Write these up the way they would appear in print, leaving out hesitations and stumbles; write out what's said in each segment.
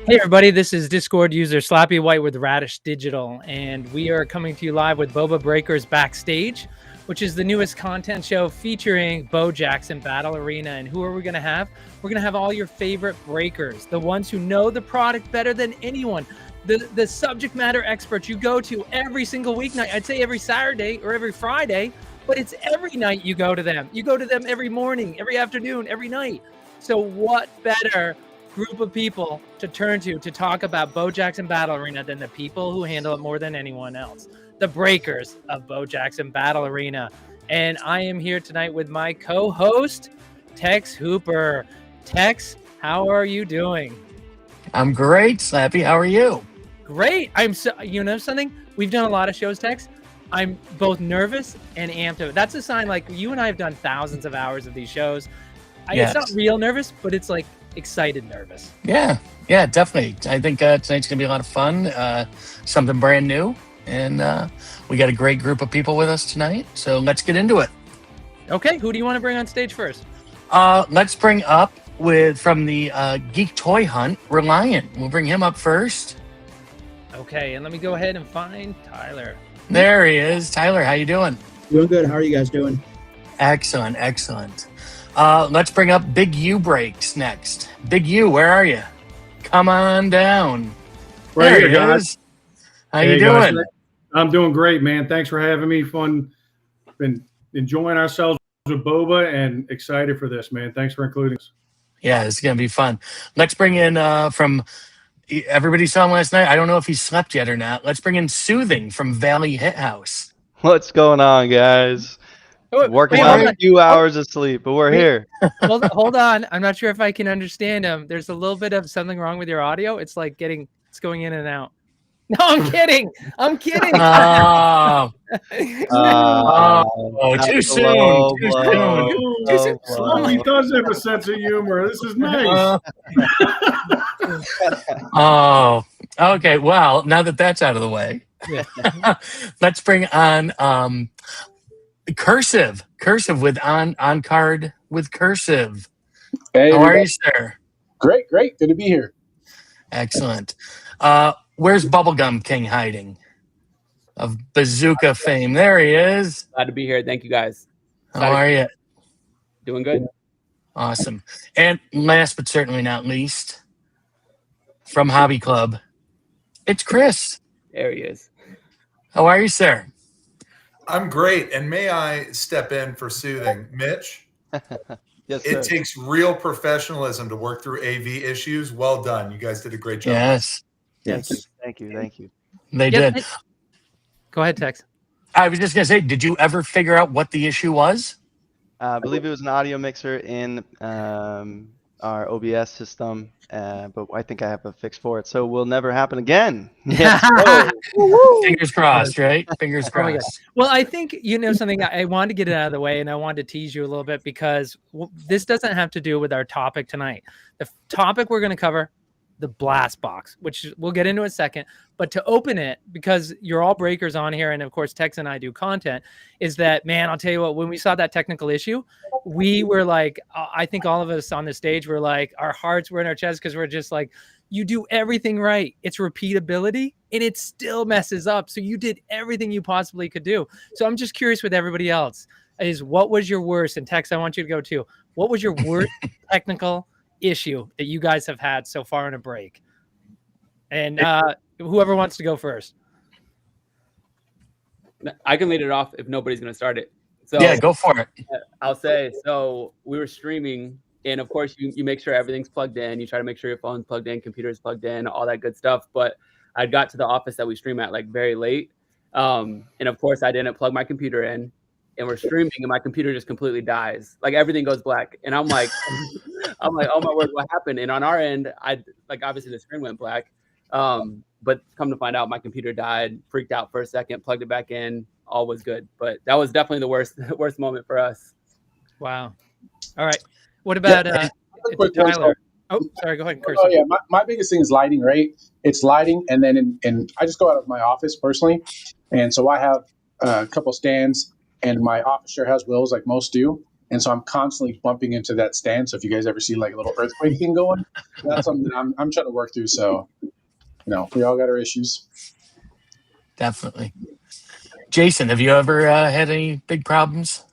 Hey everybody, this is Discord user Slappy White with Radish Digital, and we are coming to you live with BoBA Breakers Backstage, which is the newest content show featuring Bo Jackson Battle Arena. And who are we going to have? We're going to have all your favorite breakers, the ones who know the product better than anyone, the subject matter experts you go to every single weeknight. I'd say every Saturday or every Friday, but it's every night you go to them. You go to them every morning, every afternoon, every night. So what better group of people to turn to talk about Bo Jackson Battle Arena than the people who handle it more than anyone else, the breakers of Bo Jackson Battle Arena. And I am here tonight with my co-host, Tex Hooper. Tex, how are you doing? I'm great, Slappy. How are you? Great. I'm so, you know something? We've done a lot of shows, Tex. I'm both nervous and amped. That's a sign, like, you and I have done thousands of hours of these shows. Yes. It's not real nervous, but it's like excited nervous. Yeah, definitely. I think tonight's gonna be a lot of fun. Something brand new, and we got a great group of people with us tonight. So let's get into it. Okay, who do you want to bring on stage first? Let's bring up from the Geek Toy Hunt, Reliant. We'll bring him up first. Okay, and let me go ahead and find Tyler. There he is. Tyler, how you doing? Doing good. How are you guys doing? Excellent. Let's bring up Big U Breaks next. Big U, where are you? Come on down. Right there here, he guys. is. How you doing? Guys. I'm doing great, man. Thanks for having me. Fun. Been enjoying ourselves with BoBA and excited for this, man. Thanks for including us. Yeah, it's going to be fun. Let's bring in from everybody saw him last night. I don't know if he slept yet or not. Let's bring in Soothing from Valley Hit House. What's going on, guys? Working on a few hours of sleep, but we're here. Hold on. I'm not sure if I can understand him. There's a little bit of something wrong with your audio. It's like it's going in and out. No, I'm kidding. Oh, too soon. Too soon. He does have a sense of humor. This is nice. Oh, okay. Well, now that that's out of the way, let's bring on Cursive with on card with Cursive. Hey, how are you, sir? Great. Good to be here. Excellent. Where's Bubblegum King hiding? Of Bazooka fame. There he is. Glad to be here. Thank you, guys. How are you? Doing good. Awesome. And last but certainly not least, from Hobby Club, it's Chris. There he is. How are you, sir? I'm great. And may I step in for Soothing? Mitch? Yes, it sir. takes real professionalism to work through AV issues. Well done. You guys did a great job. Yes. Thank you. They did. Go ahead, Tex. I was just going to say, did you ever figure out what the issue was? I believe it was an audio mixer in our OBS system, but I think I have a fix for it, so it will never happen again. Fingers crossed, right? Fingers crossed. Well, I think, something, I wanted to get it out of the way, and I wanted to tease you a little bit because this doesn't have to do with our topic tonight. The topic we're going to cover, the blast box, which we'll get into in a second. But to open it, because you're all breakers on here, and of course Tex and I do content, is that, man, I'll tell you what, when we saw that technical issue, we were like, I think all of us on the stage were like, our hearts were in our chests, because we're just like, you do everything right. It's repeatability, and it still messes up. So you did everything you possibly could do. So I'm just curious with everybody else, is what was your worst? And Tex, I want you to go too. What was your worst technical issue that you guys have had so far in a break? And whoever wants to go first. I can lead it off if nobody's going to start it. So yeah, go for it. I'll say, so we were streaming, and of course you make sure everything's plugged in. You try to make sure your phone's plugged in, computer's plugged in, all that good stuff. But I got to the office that we stream at like very late. And of course I didn't plug my computer in, and we're streaming, and my computer just completely dies. Like everything goes black. And I'm like, oh my word, what happened? And on our end, obviously the screen went black. But come to find out, my computer died, freaked out for a second, plugged it back in, all was good. But that was definitely the worst moment for us. Wow. All right. What about Tyler? Oh, sorry. Go ahead and curse. Oh, yeah. My biggest thing is lighting, right? It's lighting. And then and I just go out of my office personally. And so I have a couple stands, and my office chair has wheels like most do. And so I'm constantly bumping into that stand. So if you guys ever see like a little earthquake thing going, that's something that I'm trying to work through. So, we all got our issues. Definitely. Jason, have you ever had any big problems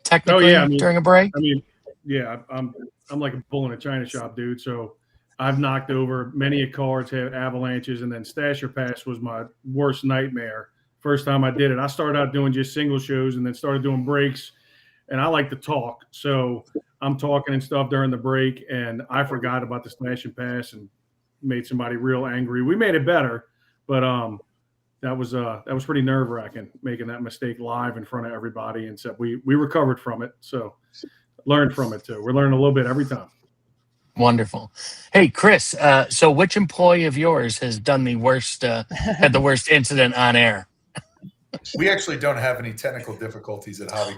technically during a break? I'm like a bull in a china shop, dude. So I've knocked over many a car, had avalanches, and then Stasher Pass was my worst nightmare. First time I did it, I started out doing just single shows and then started doing breaks. And I like to talk. So I'm talking and stuff during the break, and I forgot about the Smash and Pass and made somebody real angry. We made it better, but that was pretty nerve-wracking, making that mistake live in front of everybody. And so we recovered from it. So learned from it too. We're learning a little bit every time. Wonderful. Hey, Chris, so which employee of yours has done the worst, had the worst incident on air? We actually don't have any technical difficulties at Hobby.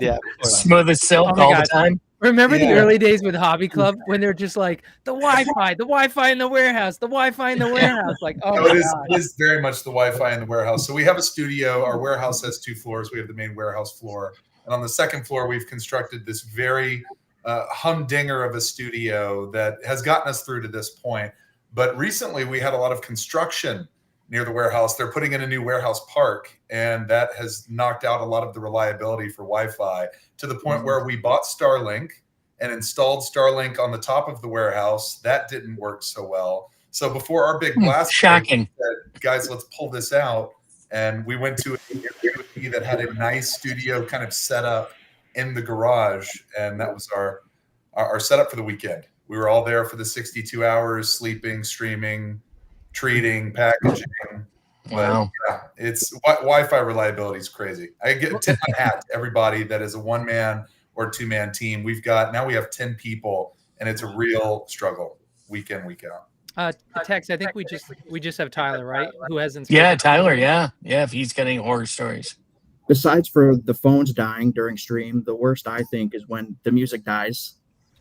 Yeah. Smooth as silk all the time. Remember the early days with Hobby Club when they're just like the Wi-Fi in the warehouse, Like, it is very much the Wi-Fi in the warehouse. So we have a studio. Our warehouse has 2 floors. We have the main warehouse floor, and on the second floor, we've constructed this very humdinger of a studio that has gotten us through to this point. But recently, we had a lot of construction near the warehouse. They're putting in a new warehouse park, and that has knocked out a lot of the reliability for Wi-Fi to the point where we bought Starlink and installed Starlink on the top of the warehouse. That didn't work so well. So before our big blast, shocking, said, guys, let's pull this out. And we went to an Airbnb that had a nice studio kind of set up in the garage, and that was our setup for the weekend. We were all there for the 62 hours, sleeping, streaming, treating, packaging. Wow. But, it's Wi-Fi reliability is crazy. I get tip my hat to everybody that is a 1-man or 2-man team. We have 10 people, and it's a real struggle week in, week out. Tex, I think we just have Tyler, right? Who hasn't? Yeah, Tyler. Yeah. If he's getting horror stories. Besides for the phones dying during stream, the worst I think is when the music dies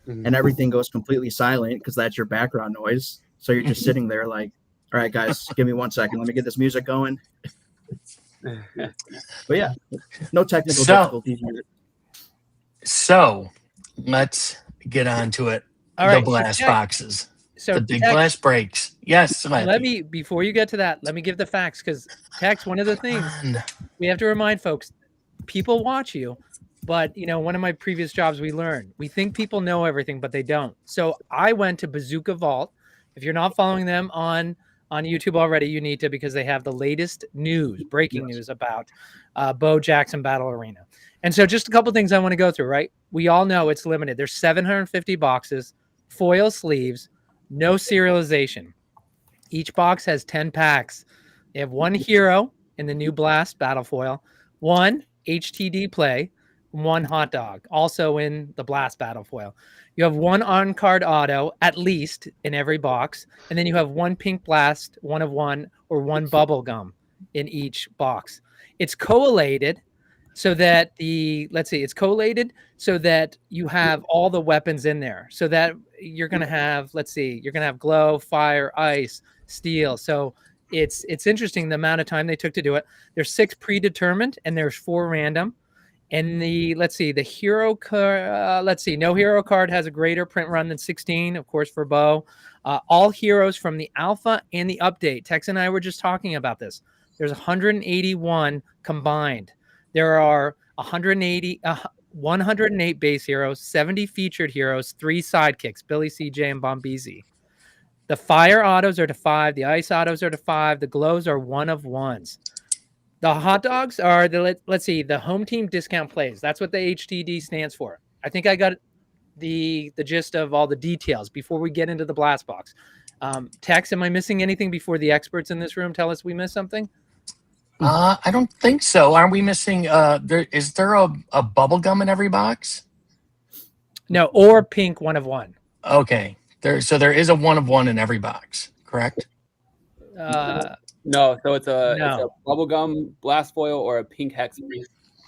and everything goes completely silent because that's your background noise. So you're just sitting there like, all right, guys, give me 1 second. Let me get this music going. But yeah, no technical difficulties. So let's get on to it. All right, the blast boxes. So the big blast breaks. Yes. Before you get to that, let me give the facts, because Tex, one of the things we have to remind folks, people watch you, but one of my previous jobs we learned, we think people know everything, but they don't. So I went to Bazooka Vault. If you're not following them on YouTube already, you need to, because they have the latest breaking news about Bo Jackson Battle Arena. And so just a couple things I want to go through, right? We all know it's limited. There's 750 boxes, foil sleeves, no serialization. Each box has 10 packs. They have 1 hero in the new Blast Battle Foil, 1 HTD play, 1 hot dog, also in the Blast Battle Foil. You have 1 on-card auto, at least, in every box. And then you have 1 pink blast, 1 of 1, or 1 bubble gum in each box. It's collated so that it's collated so that you have all the weapons in there. So that you're going to have, you're going to have glow, fire, ice, steel. So it's interesting the amount of time they took to do it. There's 6 predetermined and there's 4 random. And the hero card, no hero card has a greater print run than 16, of course, for Bo. All heroes from the alpha and the update. Tex and I were just talking about this. There's 181 combined. There are 108 base heroes, 70 featured heroes, 3 sidekicks, Billy, CJ, and Bombeezy. The fire autos are to 5. The ice autos are to 5. The glows are 1 of 1s. The hot dogs are the home team discount plays. That's what the HTD stands for. I think I got the gist of all the details before we get into the blast box. Tex, am I missing anything before the experts in this room tell us we missed something? I don't think so. Are we missing? Is there a bubble gum in every box? No, or pink 1 of 1. Okay. There is a 1 of 1 in every box, correct? No, so it's a bubblegum blast foil or a pink hex.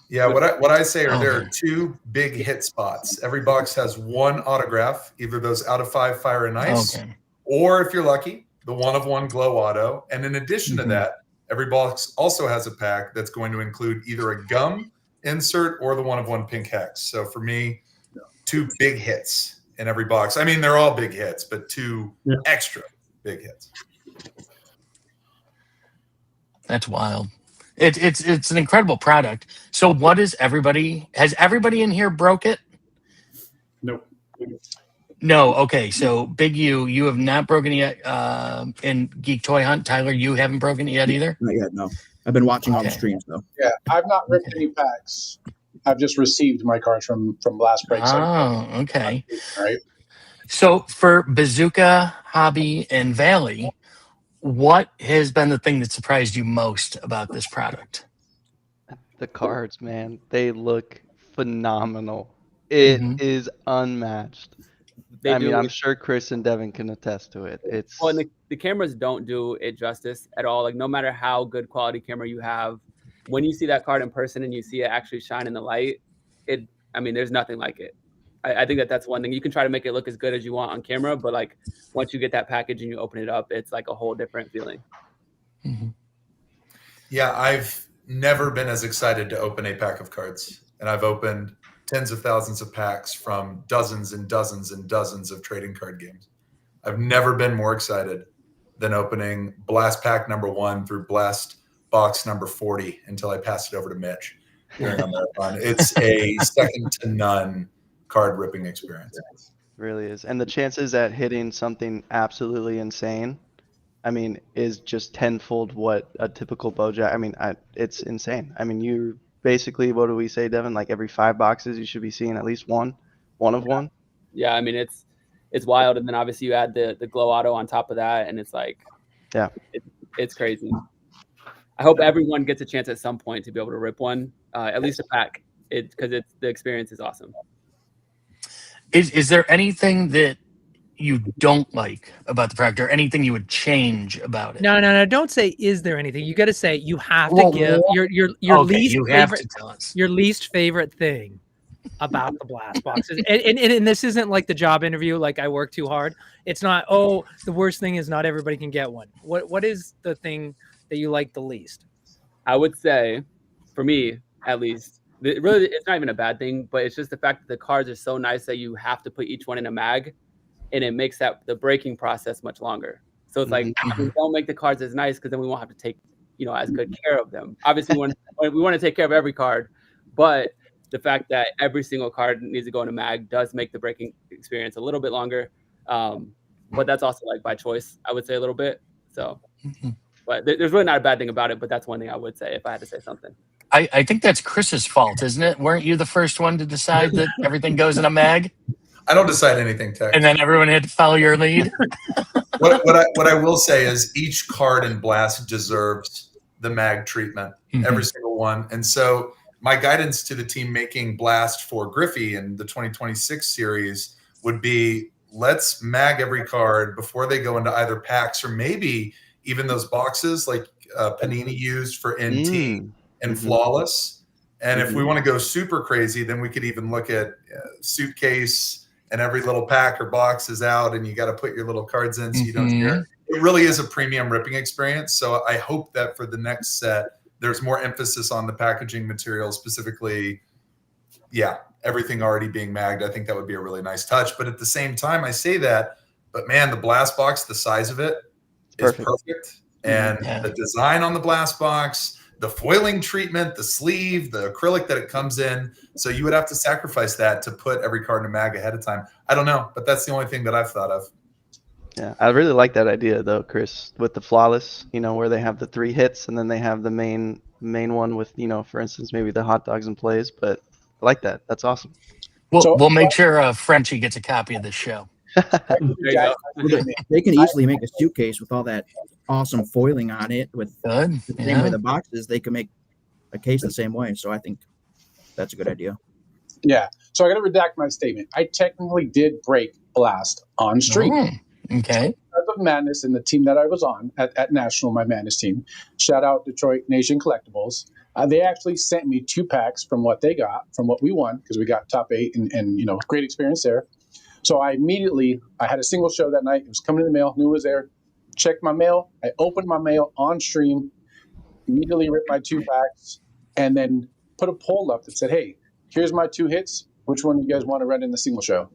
Yeah, what I say are there are 2 big hit spots. Every box has 1 autograph, either those out of 5 fire and ice, or if you're lucky, the 1 of 1 glow auto. And in addition to that, every box also has a pack that's going to include either a gum insert or the 1-of-1 pink hex. So for me, 2 big hits in every box. I mean, they're all big hits, but 2 extra big hits. That's wild. It's an incredible product. So has everybody in here broke it? Nope. No. Okay. So Big you have not broken it yet. In Geek Toy Hunt, Tyler, you haven't broken it yet either? Not yet, no. I've been watching all the streams though. Yeah, I've not ripped any packs. I've just received my cards from Blast Break. Oh, okay. All right. So for Bazooka, Hobby, and Valley, what has been the thing that surprised you most about this product? The cards, man, they look phenomenal. It is unmatched. I mean, I'm sure Chris and Devin can attest to it. It's well, and the cameras don't do it justice at all. Like, no matter how good quality camera you have, when you see that card in person and you see it actually shine in the light, there's nothing like it. I think that's one thing. You can try to make it look as good as you want on camera, but like once you get that package and you open it up, it's like a whole different feeling. Yeah, I've never been as excited to open a pack of cards, and I've opened tens of thousands of packs from dozens and dozens and dozens of trading card games. I've never been more excited than opening Blast Pack number 1 through Blast Box number 40 until I passed it over to Mitch during a marathon. It's a second to none card ripping experience. It really is. And the chances at hitting something absolutely insane, I mean, is just tenfold what a typical BoJack. It's insane. I mean, you basically, what do we say, Devin? Like every 5 boxes, you should be seeing at least one of one. Yeah, I mean, it's wild. And then obviously you add the glow auto on top of that, and it's like, yeah, it's crazy. I hope everyone gets a chance at some point to be able to rip one, at least a pack, because the experience is awesome. Is there anything that you don't like about the product, or anything you would change about it? No. Don't say, is there anything? You got to say, you have to give your least favorite, your least favorite thing about the blast boxes. And this isn't like the job interview, like I work too hard. It's not, the worst thing is not everybody can get one. What is the thing that you like the least? I would say, for me, at least, it's not even a bad thing, but it's just the fact that the cards are so nice that you have to put each one in a mag, and it makes the breaking process much longer. So it's like, we don't make the cards as nice because then we won't have to take, as good care of them. Obviously, we want to take care of every card, but the fact that every single card needs to go in a mag does make the breaking experience a little bit longer. But that's also like by choice, I would say, a little bit. So, but there's really not a bad thing about it, but that's one thing I would say if I had to say something. I think that's Chris's fault, isn't it? Weren't you the first one to decide that everything goes in a mag? I don't decide anything, Tech. And then everyone had to follow your lead? What I will say is each card in Blast deserves the mag treatment, every single one. And so my guidance to the team making Blast for Griffey in the 2026 series would be, let's mag every card before they go into either packs or maybe even those boxes like Panini used for NT and Flawless. And if we want to go super crazy, then we could even look at suitcase, and every little pack or box is out, and you got to put your little cards in so you don't hear. It really is a premium ripping experience. So I hope that for the next set, there's more emphasis on the packaging material, specifically, everything already being magged. I think that would be a really nice touch. But at the same time, I say that, but man, the blast box, the size of it is perfect. And the design on the blast box, the foiling treatment, the sleeve, the acrylic that it comes in. So you would have to sacrifice that to put every card in a mag ahead of time. I don't know, but that's the only thing that I've thought of. Yeah, I really like that idea though, Chris, with the Flawless, where they have the 3 hits and then they have the main one with, for instance, maybe the hot dogs and plays. But I like that. That's awesome. We'll make sure Frenchie gets a copy of this show. They can easily make a suitcase with all that awesome foiling on it. With the same way the boxes, they can make a case the same way. So I think that's a good idea. Yeah. So I got to redact my statement. I technically did break Blast on stream. Okay. Because of Madness and the team that I was on at National, my Madness team. Shout out Detroit Nation Collectibles. They actually sent me 2 packs from what they got, from what we won, because we got top 8 and great experience there. So I had a single show that night. It was coming in the mail, knew it was there. Checked my mail. I opened my mail on stream, immediately ripped my 2 packs, and then put a poll up that said, hey, here's my 2 hits. Which one do you guys want to run in the single show?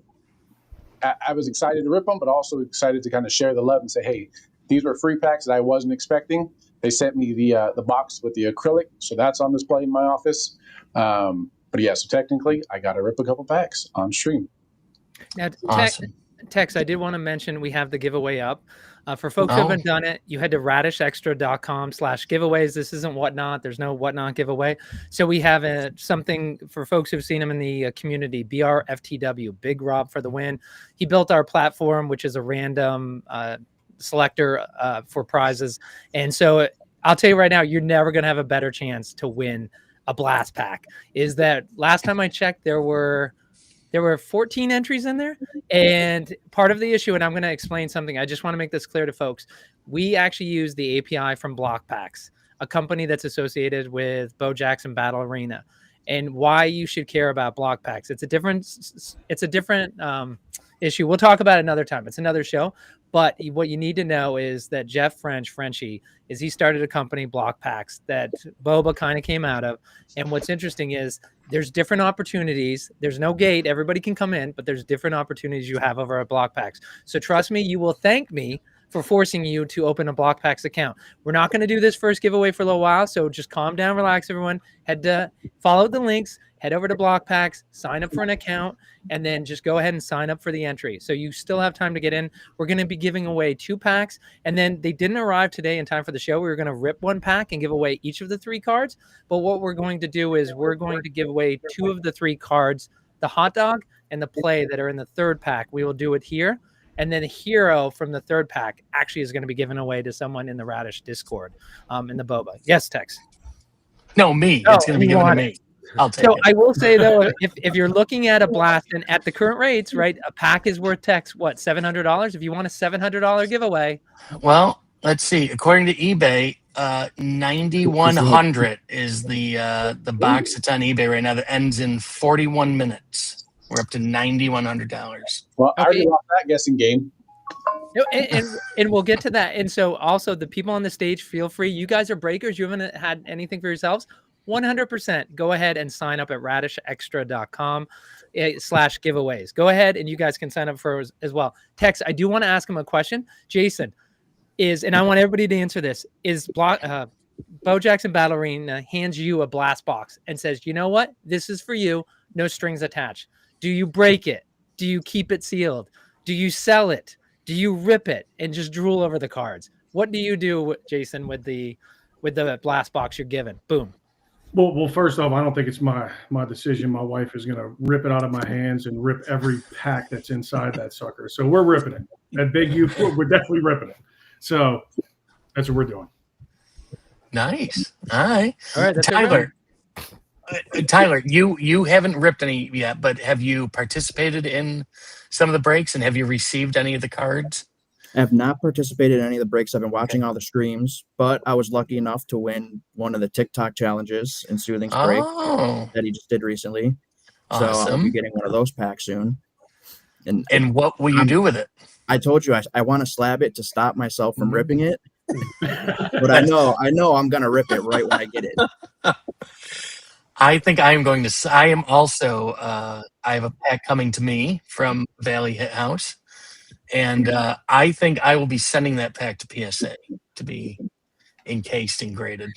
I was excited to rip them, but also excited to kind of share the love and say, hey, these were free packs that I wasn't expecting. They sent me the box with the acrylic, so that's on display in my office. But yeah, so technically, I got to rip a couple packs on stream. Now, Awesome. Tex, I did want to mention we have the giveaway up. For folks who haven't done it, you head to radishextra.com/giveaways. This isn't Whatnot. There's no Whatnot giveaway. So we have something for folks who've seen him in the community, BRFTW, Big Rob for the win. He built our platform, which is a random selector for prizes. And so I'll tell you right now, you're never going to have a better chance to win a blast pack. Is that last time I checked, there were 14 entries in there. And part of the issue, and I'm going to explain something, I just want to make this clear to folks. We actually use the API from Blockpacks, a company that's associated with Bo Jackson Battle Arena. And why you should care about Blockpacks. It's a different issue. We'll talk about it another time. It's another show. But what you need to know is that Jeff Frenchie, he started a company, Blockpacks, that BoBA kind of came out of. And what's interesting is there's different opportunities. There's no gate. Everybody can come in, but there's different opportunities you have over at Blockpacks. So trust me, you will thank me for forcing you to open a Blockpacks account. We're not going to do this first giveaway for a little while, so just calm down, relax, everyone. Follow the links, head over to Blockpacks, sign up for an account, and then just go ahead and sign up for the entry. So you still have time to get in. We're going to be giving away 2 packs, and then they didn't arrive today in time for the show. We were going to rip 1 pack and give away each of the 3 cards, but what we're going to do is we're going to give away 2 of the 3 cards, the hot dog and the play that are in the 3rd pack. We will do it here. And then a hero from the 3rd pack actually is going to be given away to someone in the Radish Discord in the BoBA. Yes, Tex? No, me. It's going to be given to me. I'll take it. I will say, though, if you're looking at a blast, and at the current rates, right, a pack is worth, Tex, what, $700? If you want a $700 giveaway. Well, let's see. According to eBay, 9,100 is the box that's on eBay right now that ends in 41 minutes. We're up to $9,100. Well, I already lost that guessing game. And we'll get to that. And so also the people on the stage, feel free. You guys are breakers. You haven't had anything for yourselves. 100% go ahead and sign up at radishextra.com/giveaways. Go ahead and you guys can sign up for as well. Tex, I do want to ask him a question. Jason and I want everybody to answer this, Bo Jackson Battle Arena hands you a blast box and says, you know what? This is for you. No strings attached. Do you break it? Do you keep it sealed? Do you sell it? Do you rip it and just drool over the cards? What do you do, Jason, with the blast box you're given? Boom. Well, first off, I don't think it's my decision. My wife is going to rip it out of my hands and rip every pack that's inside that sucker. So we're ripping it. At Big U, we're definitely ripping it. So that's what we're doing. Nice. All right. That's Tyler, you haven't ripped any yet, but have you participated in some of the breaks and have you received any of the cards? I have not participated in any of the breaks. I've been watching all the streams, but I was lucky enough to win one of the TikTok challenges in Soothing's break that he just did recently. Awesome. So I'll be getting one of those packs soon. And what will you do with it? I told you I want to slab it to stop myself from ripping it. But I know I'm going to rip it right when I get it. I think I am going to. I am also. I have a pack coming to me from Valley Hit House, and I think I will be sending that pack to PSA to be encased and graded.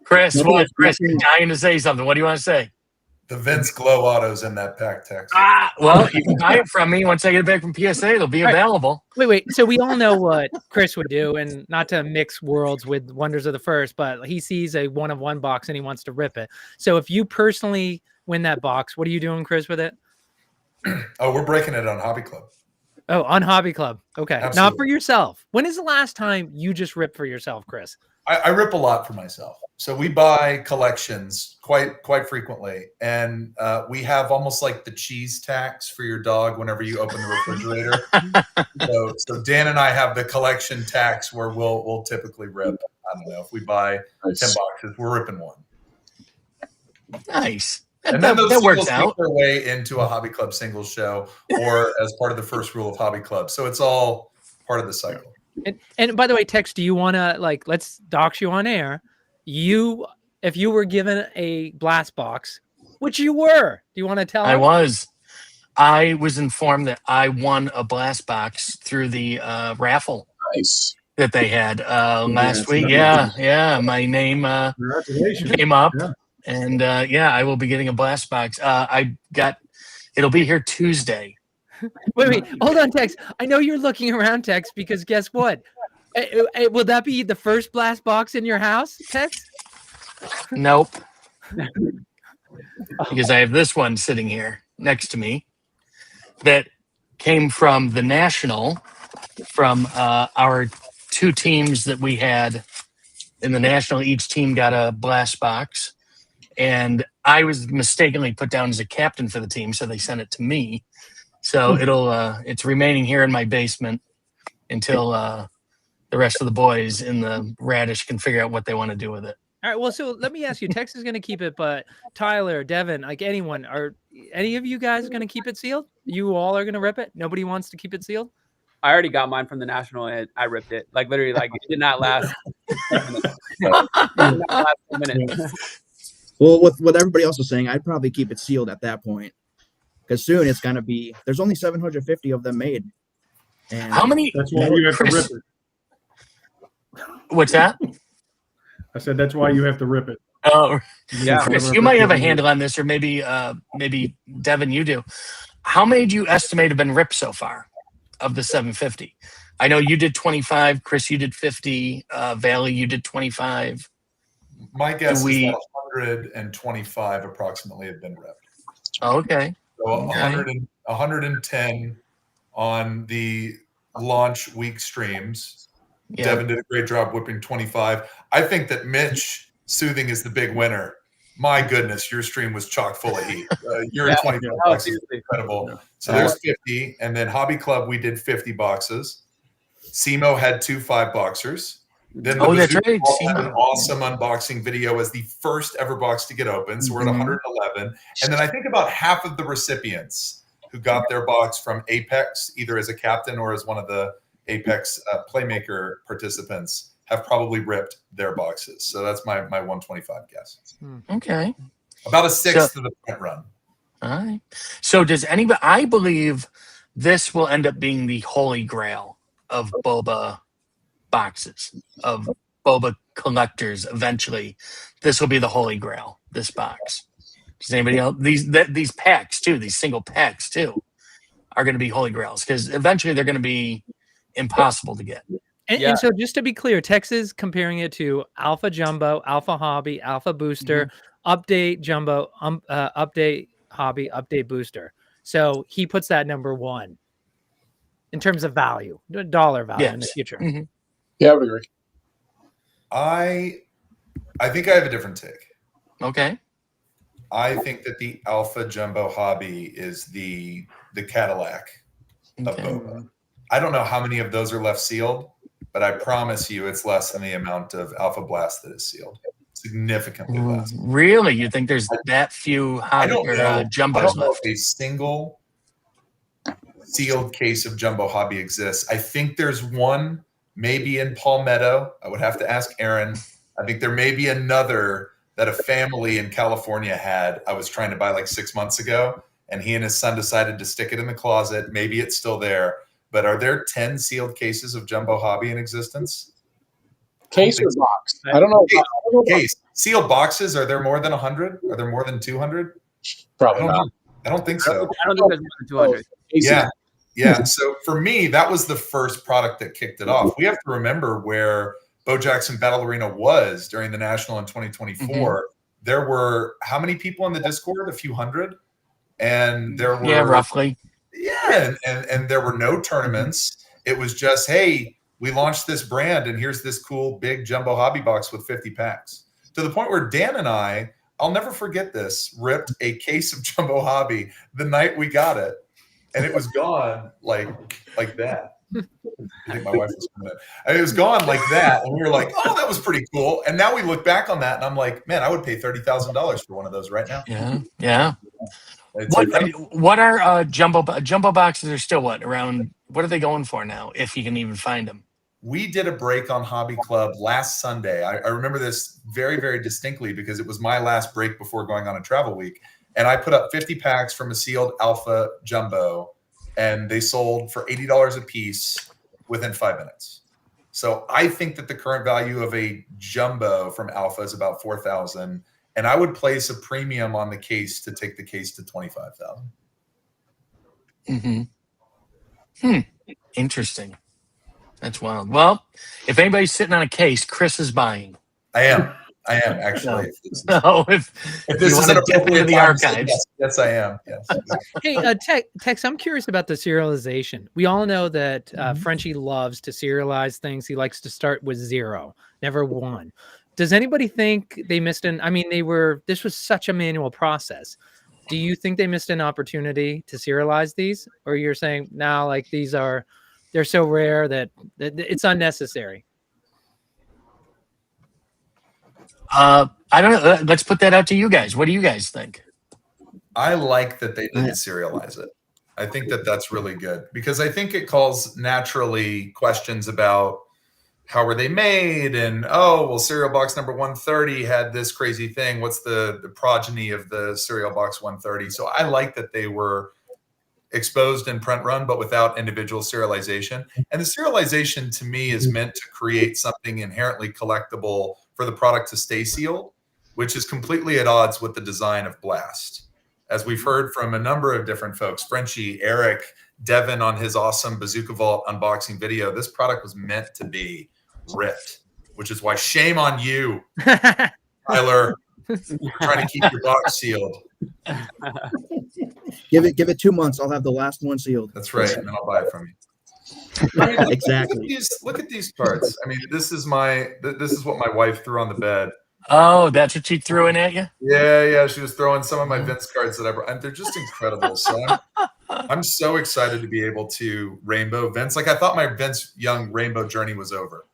Chris, Chris, you're dying to say something. What do you want to say? The Vince Glow Auto's in that pack, Tex. Well, you can buy it from me. Once I get it back from PSA, it'll be available. Wait. So we all know what Chris would do, and not to mix worlds with Wonders of the First, but he sees a 1-of-1 box and he wants to rip it. So if you personally win that box, what are you doing, Chris, with it? Oh, we're breaking it on Hobby Club. Oh, on Hobby Club. Okay. Absolutely. Not for yourself. When is the last time you just ripped for yourself, Chris? I rip a lot for myself. So we buy collections quite frequently. And we have almost like the cheese tax for your dog whenever you open the refrigerator. so Dan and I have the collection tax where we'll typically rip. I don't know, if we buy 10 boxes, we're ripping one. Nice. And then those singles make their way into a Hobby Club singles show or as part of the first rule of Hobby Club. So it's all part of the cycle. And by the way, Tex, do you want to, let's dox you on air. if you were given a blast box, which you were. Do you want to tell us? I was informed that I won a blast box through the raffle Nice. that they had last week. Yeah. My name Congratulations. came up, Yeah. and I will be getting a blast box. It'll be here Tuesday. Wait, hold on, Tex. I know you're looking around, Tex, because guess what? Will that be the first blast box in your house, Tex? Nope. Because I have this one sitting here next to me that came from the National, from our 2 teams that we had in the National. Each team got a blast box, and I was mistakenly put down as a captain for the team, so they sent it to me. So it's remaining here in my basement until the rest of the boys in the Radish can figure out what they want to do with it. All right. Well, so let me ask you. Tex is going to keep it, but Tyler, Devin, like anyone, are any of you guys going to keep it sealed? You all are going to rip it? Nobody wants to keep it sealed? I already got mine from the National and I ripped it. Like literally, like it did not last. It did not last a minute. Well, with what everybody else was saying, I'd probably keep it sealed at that point, because soon it's going to be. There's only 750 of them made. And How many? That's why you have to Chris, rip it. What's that? I said that's why you have to rip it. Oh, Yeah. Chris, you might have a handle on this, or maybe Devin, you do. How many do you estimate have been ripped so far of the 750? I know you did 25. Chris, you did 50. Valley, you did 25. My guess is that 125 approximately have been ripped. Okay. So 110 on the launch week streams. Yeah. Devin did a great job whipping 25. I think that Mitch Soothing is the big winner. My goodness, your stream was chock full of heat. Your 25 boxes is incredible. So there's 50. And then Hobby Club, we did 50 boxes. SEMO had 2 5-boxers. Then the that's right. had an awesome unboxing video as the first ever box to get open. So we're at 111. And then I think about half of the recipients who got their box from Apex, either as a captain or as one of the Apex Playmaker participants, have probably ripped their boxes. So that's my 125 guess. Okay. About a sixth of the print run. All right. So does anybody? I believe this will end up being the holy grail of BoBA boxes, of BoBA collectors. Eventually, this will be the holy grail. This box. Does anybody else? These packs too. These single packs too are going to be holy grails, because eventually they're going to be impossible to get. And so just to be clear, Tex is comparing it to Alpha Jumbo, Alpha Hobby, Alpha Booster, Update Jumbo, Update Hobby, Update Booster. So he puts that number 1 in terms of value, dollar value in the future. Yeah, I would agree. I think I have a different take. Okay. I think that the Alpha Jumbo Hobby is the Cadillac of BoBA. I don't know how many of those are left sealed, but I promise you it's less than the amount of Alpha Blast that is sealed. Significantly less. Really? You think there's that few I don't know. jumbos I don't know left? if a single sealed case of Jumbo Hobby exists. I think there's one maybe in Palmetto. I would have to ask Aaron. I think there may be another that a family in California had. I was trying to buy like 6 months ago, and he and his son decided to stick it in the closet. Maybe it's still there. But are there 10 sealed cases of Jumbo Hobby in existence? Case or box? I don't know. Case. Sealed boxes, are there more than 100? Are there more than 200? Probably not. I don't think so. I don't think there's more than 200. Yeah. So for me, that was the first product that kicked it off. We have to remember where Bo Jackson Battle Arena was during the National in 2024. There were how many people in the Discord? A few hundred. And there were roughly. Yeah, and there were no tournaments. It was just, hey, we launched this brand, and here's this cool big Jumbo Hobby box with 50 packs. To the point where Dan and I'll never forget this, ripped a case of Jumbo Hobby the night we got it, and it was gone like that. I think my wife was coming in. And it was gone like that, and we were like, oh, that was pretty cool. And now we look back on that, and I'm like, man, I would pay $30,000 for one of those right now. Yeah. What are jumbo boxes are still around? What are they going for now, if you can even find them? We did a break on Hobby Club last Sunday. I remember this very, very distinctly because it was my last break before going on a travel week. And I put up 50 packs from a sealed Alpha Jumbo, and they sold for $80 a piece within 5 minutes. So I think that the current value of a Jumbo from Alpha is about $4,000, and I would place a premium on the case to take the case to $25,000. Interesting. That's wild. Well, if anybody's sitting on a case, Chris is buying. I am actually. So if this you is want an to dip into appropriate the time to say archives, yes, I am. Yes. Hey, Tex, I'm curious about the serialization. We all know that Frenchie loves to serialize things. He likes to start with 0, never 1. Does anybody think they missed an? I mean, this was such a manual process. Do you think they missed an opportunity to serialize these, or you're saying now, like they're so rare that it's unnecessary? I don't know. Let's put that out to you guys. What do you guys think? I like that they didn't serialize it. I think that that's really good because I think it calls naturally questions about how were they made and, oh, well, cereal box number 130 had this crazy thing. What's the progeny of the cereal box 130? So I like that they were exposed in print run, but without individual serialization. And the serialization to me is meant to create something inherently collectible for the product to stay sealed, which is completely at odds with the design of Blast. As we've heard from a number of different folks, Frenchie, Eric, Devin on his awesome Bazooka Vault unboxing video, this product was meant to be ripped, which is why shame on you, Tyler, trying to keep your box sealed. Give it 2 months. I'll have the last one sealed. That's right, and then I'll buy it from you. Exactly. Look at these cards. I mean, this is what my wife threw on the bed. Oh, that's what she threw in at you? Yeah. She was throwing some of my Vince cards that I brought, and they're just incredible. So I'm so excited to be able to rainbow Vince. Like I thought my Vince Young rainbow journey was over,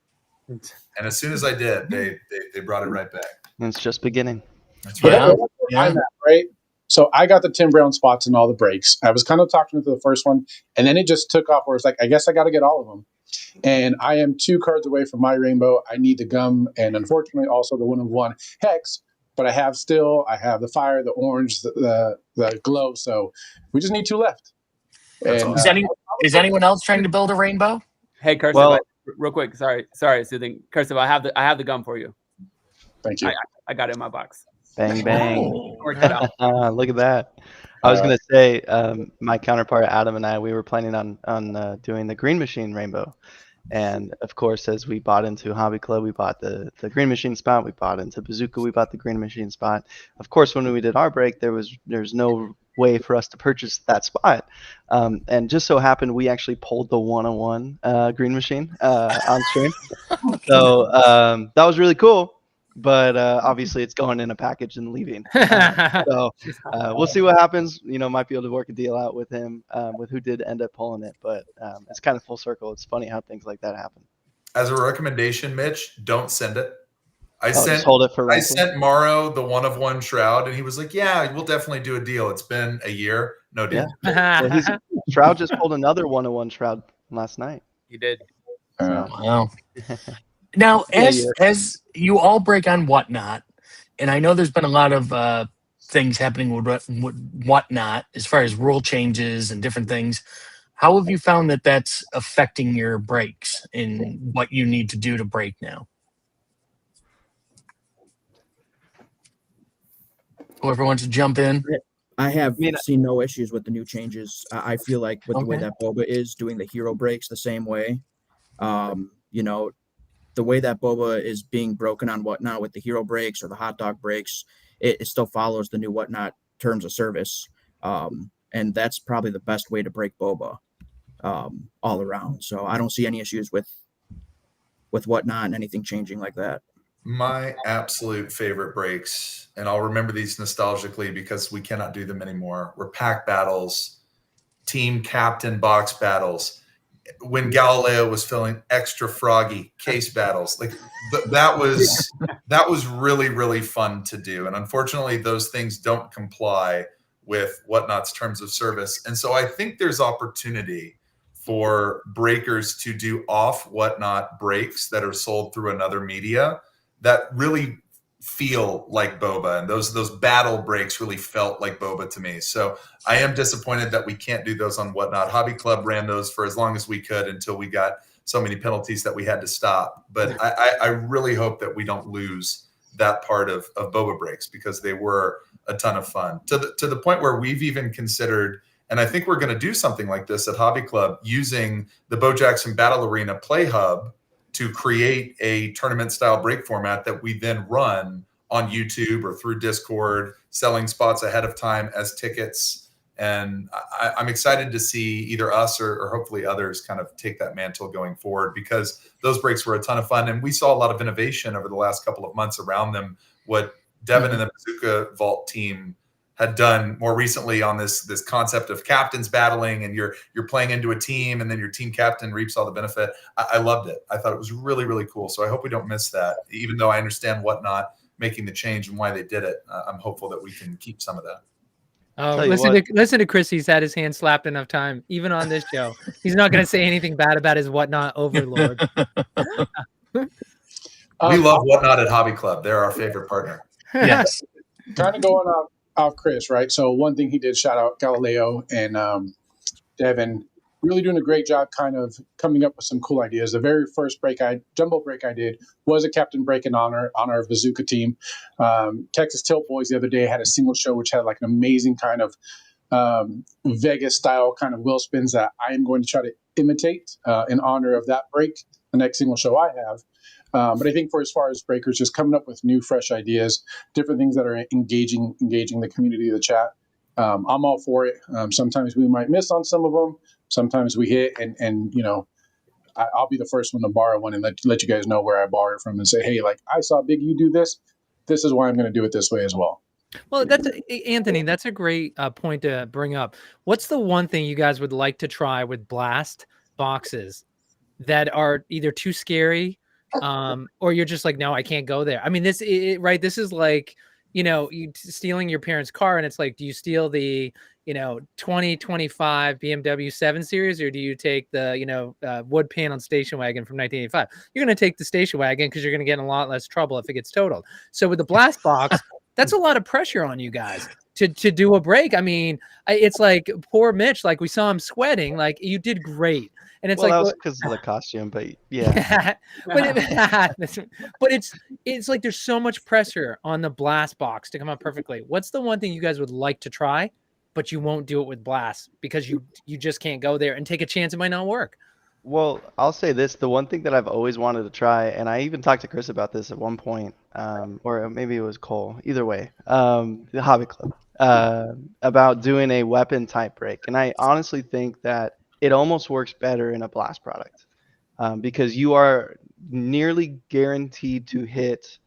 and as soon as I did, they brought it right back. And it's just beginning. That's right. Yeah. Right. So I got the Tim Brown spots in all the breaks. I was kind of talking to the first one, and then it just took off where it's like, I guess I got to get all of them. And I am 2 cards away from my rainbow. I need the gum and unfortunately also the 1/1 hex, but I have the fire, the orange, the glow. So we just need 2 left. And, is anyone else trying to build a rainbow? Hey, Cursive, Well- real quick. Sorry, Soothing. Cursive, I have the gum for you. thank you. I got it in my box. Bang, bang. Worked it out. Look at that. I was going to say, my counterpart, Adam, and I, we were planning on doing the Green Machine Rainbow. And, of course, as we bought into Hobby Club, we bought the Green Machine spot. We bought into Bazooka. We bought the Green Machine spot. Of course, when we did our break, there's no way for us to purchase that spot. And just so happened, we actually pulled the 1/1 Green Machine on stream. So that was really cool. But obviously it's going in a package and leaving. So we'll see what happens. Might be able to work a deal out with him, with who did end up pulling it. But it's kind of full circle. It's funny how things like that happen. As a recommendation, Mitch, don't send it. Just hold it for I rental. sent Morrow the 1/1 shroud, and he was like, "Yeah, we'll definitely do a deal." It's been a year, no deal. Well, Shroud just pulled another 1/1 Shroud last night. You did. Wow. Now, as you all break on Whatnot, and I know there's been a lot of things happening with Whatnot as far as rule changes and different things. How have you found that that's affecting your breaks and what you need to do to break now? Whoever wants to jump in. I have seen no issues with the new changes. I feel like with the way that BoBA is doing the hero breaks the same way, the way that BoBA is being broken on Whatnot with the hero breaks or the hot dog breaks, it still follows the new Whatnot terms of service. And that's probably the best way to break BoBA all around. So I don't see any issues with Whatnot and anything changing like that. My absolute favorite breaks, and I'll remember these nostalgically because we cannot do them anymore, were pack battles, team captain box battles. When Galileo was feeling extra froggy, case battles, like that was really, really fun to do. And unfortunately, those things don't comply with Whatnot's terms of service. And so I think there's opportunity for breakers to do off whatnot breaks that are sold through another media that really feel like BoBA, and those battle breaks really felt like BoBA to me. So I am disappointed that we can't do those on whatnot. Hobby Club ran those for as long as we could until we got so many penalties that we had to stop. But I really hope that we don't lose that part of BoBA breaks, because they were a ton of fun, to the point where we've even considered, and I think we're going to do something like this at Hobby Club, using the Bo Jackson Battle Arena Play Hub to create a tournament style break format that we then run on YouTube or through Discord, selling spots ahead of time as tickets. And I'm excited to see either us or hopefully others kind of take that mantle going forward, because those breaks were a ton of fun. And we saw a lot of innovation over the last couple of months around them. What Devin and the Bazooka Vault team had done more recently on this concept of captains battling, and you're playing into a team, and then your team captain reaps all the benefit. I loved it. I thought it was really, really cool. So I hope we don't miss that, even though I understand whatnot making the change and why they did it. I'm hopeful that we can keep some of that. Oh, listen to Chris. He's had his hand slapped enough time, even on this show. He's not going to say anything bad about his whatnot overlord. We love whatnot at Hobby Club. They're our favorite partner. Yes. Kind of going off Chris, right? So one thing he did, shout out Galileo and Devin, really doing a great job kind of coming up with some cool ideas. The very first jumbo break I did was a captain break in honor on our Bazooka team. Texas Tilt Boys the other day had a single show which had like an amazing kind of Vegas style kind of wheel spins that I am going to try to imitate in honor of that break, the next single show I have. But I think for as far as breakers, just coming up with new, fresh ideas, different things that are engaging the community of the chat. I'm all for it. Sometimes we might miss on some of them. Sometimes we hit, and you know, I'll be the first one to borrow one and let you guys know where I borrow it from and say, hey, like I saw Big you do this. This is why I'm going to do it this way as well. Well, that's Anthony. That's a great point to bring up. What's the one thing you guys would like to try with blast boxes that are either too scary, or you're just like, no, I can't go there? I mean, this is like, you know, you stealing your parents' car, and it's like, do you steal the 2025 BMW 7 Series, or do you take the wood paneled station wagon from 1985? You're going to take the station wagon because you're going to get in a lot less trouble if it gets totaled. So with the blast box, that's a lot of pressure on you guys to do a break. I mean, it's like poor Mitch, like we saw him sweating. Like, you did great. And it's that like, was because of the costume, but yeah. but it's like there's so much pressure on the blast box to come out perfectly. What's the one thing you guys would like to try, but you won't do it with blast because you just can't go there and take a chance it might not work? Well, I'll say this: the one thing that I've always wanted to try, and I even talked to Chris about this at one point, or maybe it was Cole. Either way, the Hobby Club, about doing a weapon type break, and I honestly think that it almost works better in a blast product, because you are nearly guaranteed to hit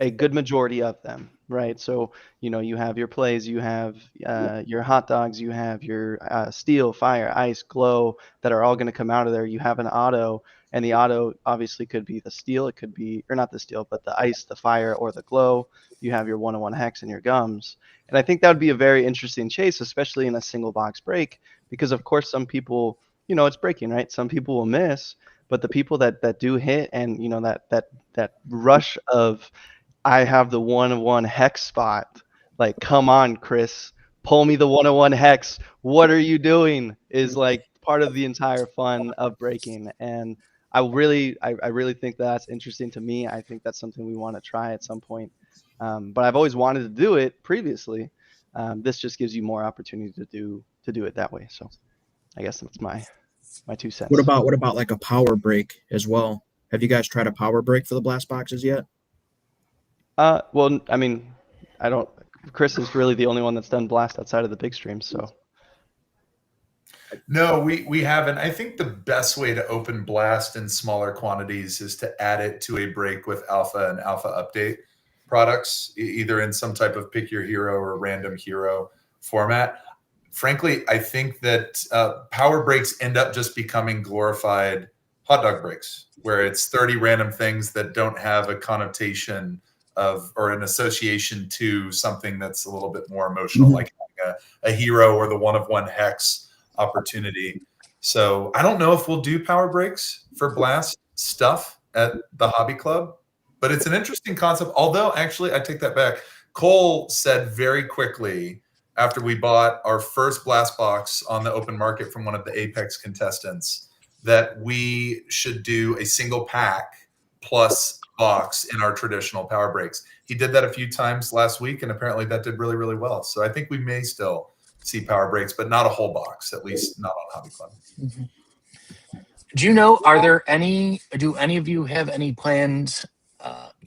a good majority of them, right? So, you have your plays, you have your hot dogs, you have your steel, fire, ice, glow that are all going to come out of there. You have an auto, and the auto obviously could be the steel, it could be, or not the steel, but the ice, the fire, or the glow. You have your 101 hex and your gums. And I think that would be a very interesting chase, especially in a single box break, because of course some people, it's breaking, right? Some people will miss, but the people that do hit, and that rush of, I have the 101 hex spot, like, come on, Chris, pull me the 101 hex. What are you doing? Is like part of the entire fun of breaking. And I really think that's interesting to me. I think that's something we want to try at some point. But I've always wanted to do it previously. This just gives you more opportunity to do it that way. So I guess that's my 2 cents. What about like a power break as well? Have you guys tried a power break for the blast boxes yet? Well, I mean, Chris is really the only one that's done blast outside of the big stream, so. No, we haven't. I think the best way to open blast in smaller quantities is to add it to a break with alpha and alpha update products, either in some type of pick your hero or random hero format. Frankly, I think that power breaks end up just becoming glorified hot dog breaks, where it's 30 random things that don't have a connotation of, or an association to, something that's a little bit more emotional, like having a hero or the 1-of-1 hex opportunity. So I don't know if we'll do power breaks for blast stuff at the hobby club, but it's an interesting concept. Although actually I take that back. Cole said very quickly after we bought our first blast box on the open market from one of the Apex contestants that we should do a single pack plus box in our traditional power breaks. He did that a few times last week, and apparently that did really, really well. So I think we may still see power breaks, but not a whole box, at least not on Hobby Club. Mm-hmm. Do you know, do any of you have any plans,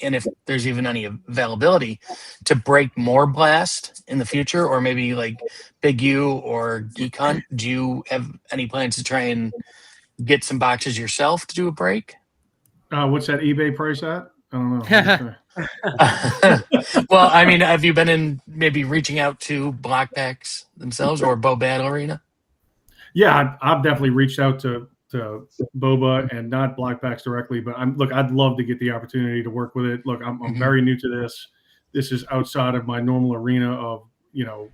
and if there's even any availability, to break more blast in the future, or maybe like Big U or Geek Hunt? Do you have any plans to try and get some boxes yourself to do a break? What's that eBay price at? I don't know. Well, I mean, have you been in maybe reaching out to Block Packs themselves or Bo Battle Arena? Yeah, I've definitely reached out to BoBA and not Block Packs directly, but I'd love to get the opportunity to work with it. Look, I'm very new to this. This is outside of my normal arena of,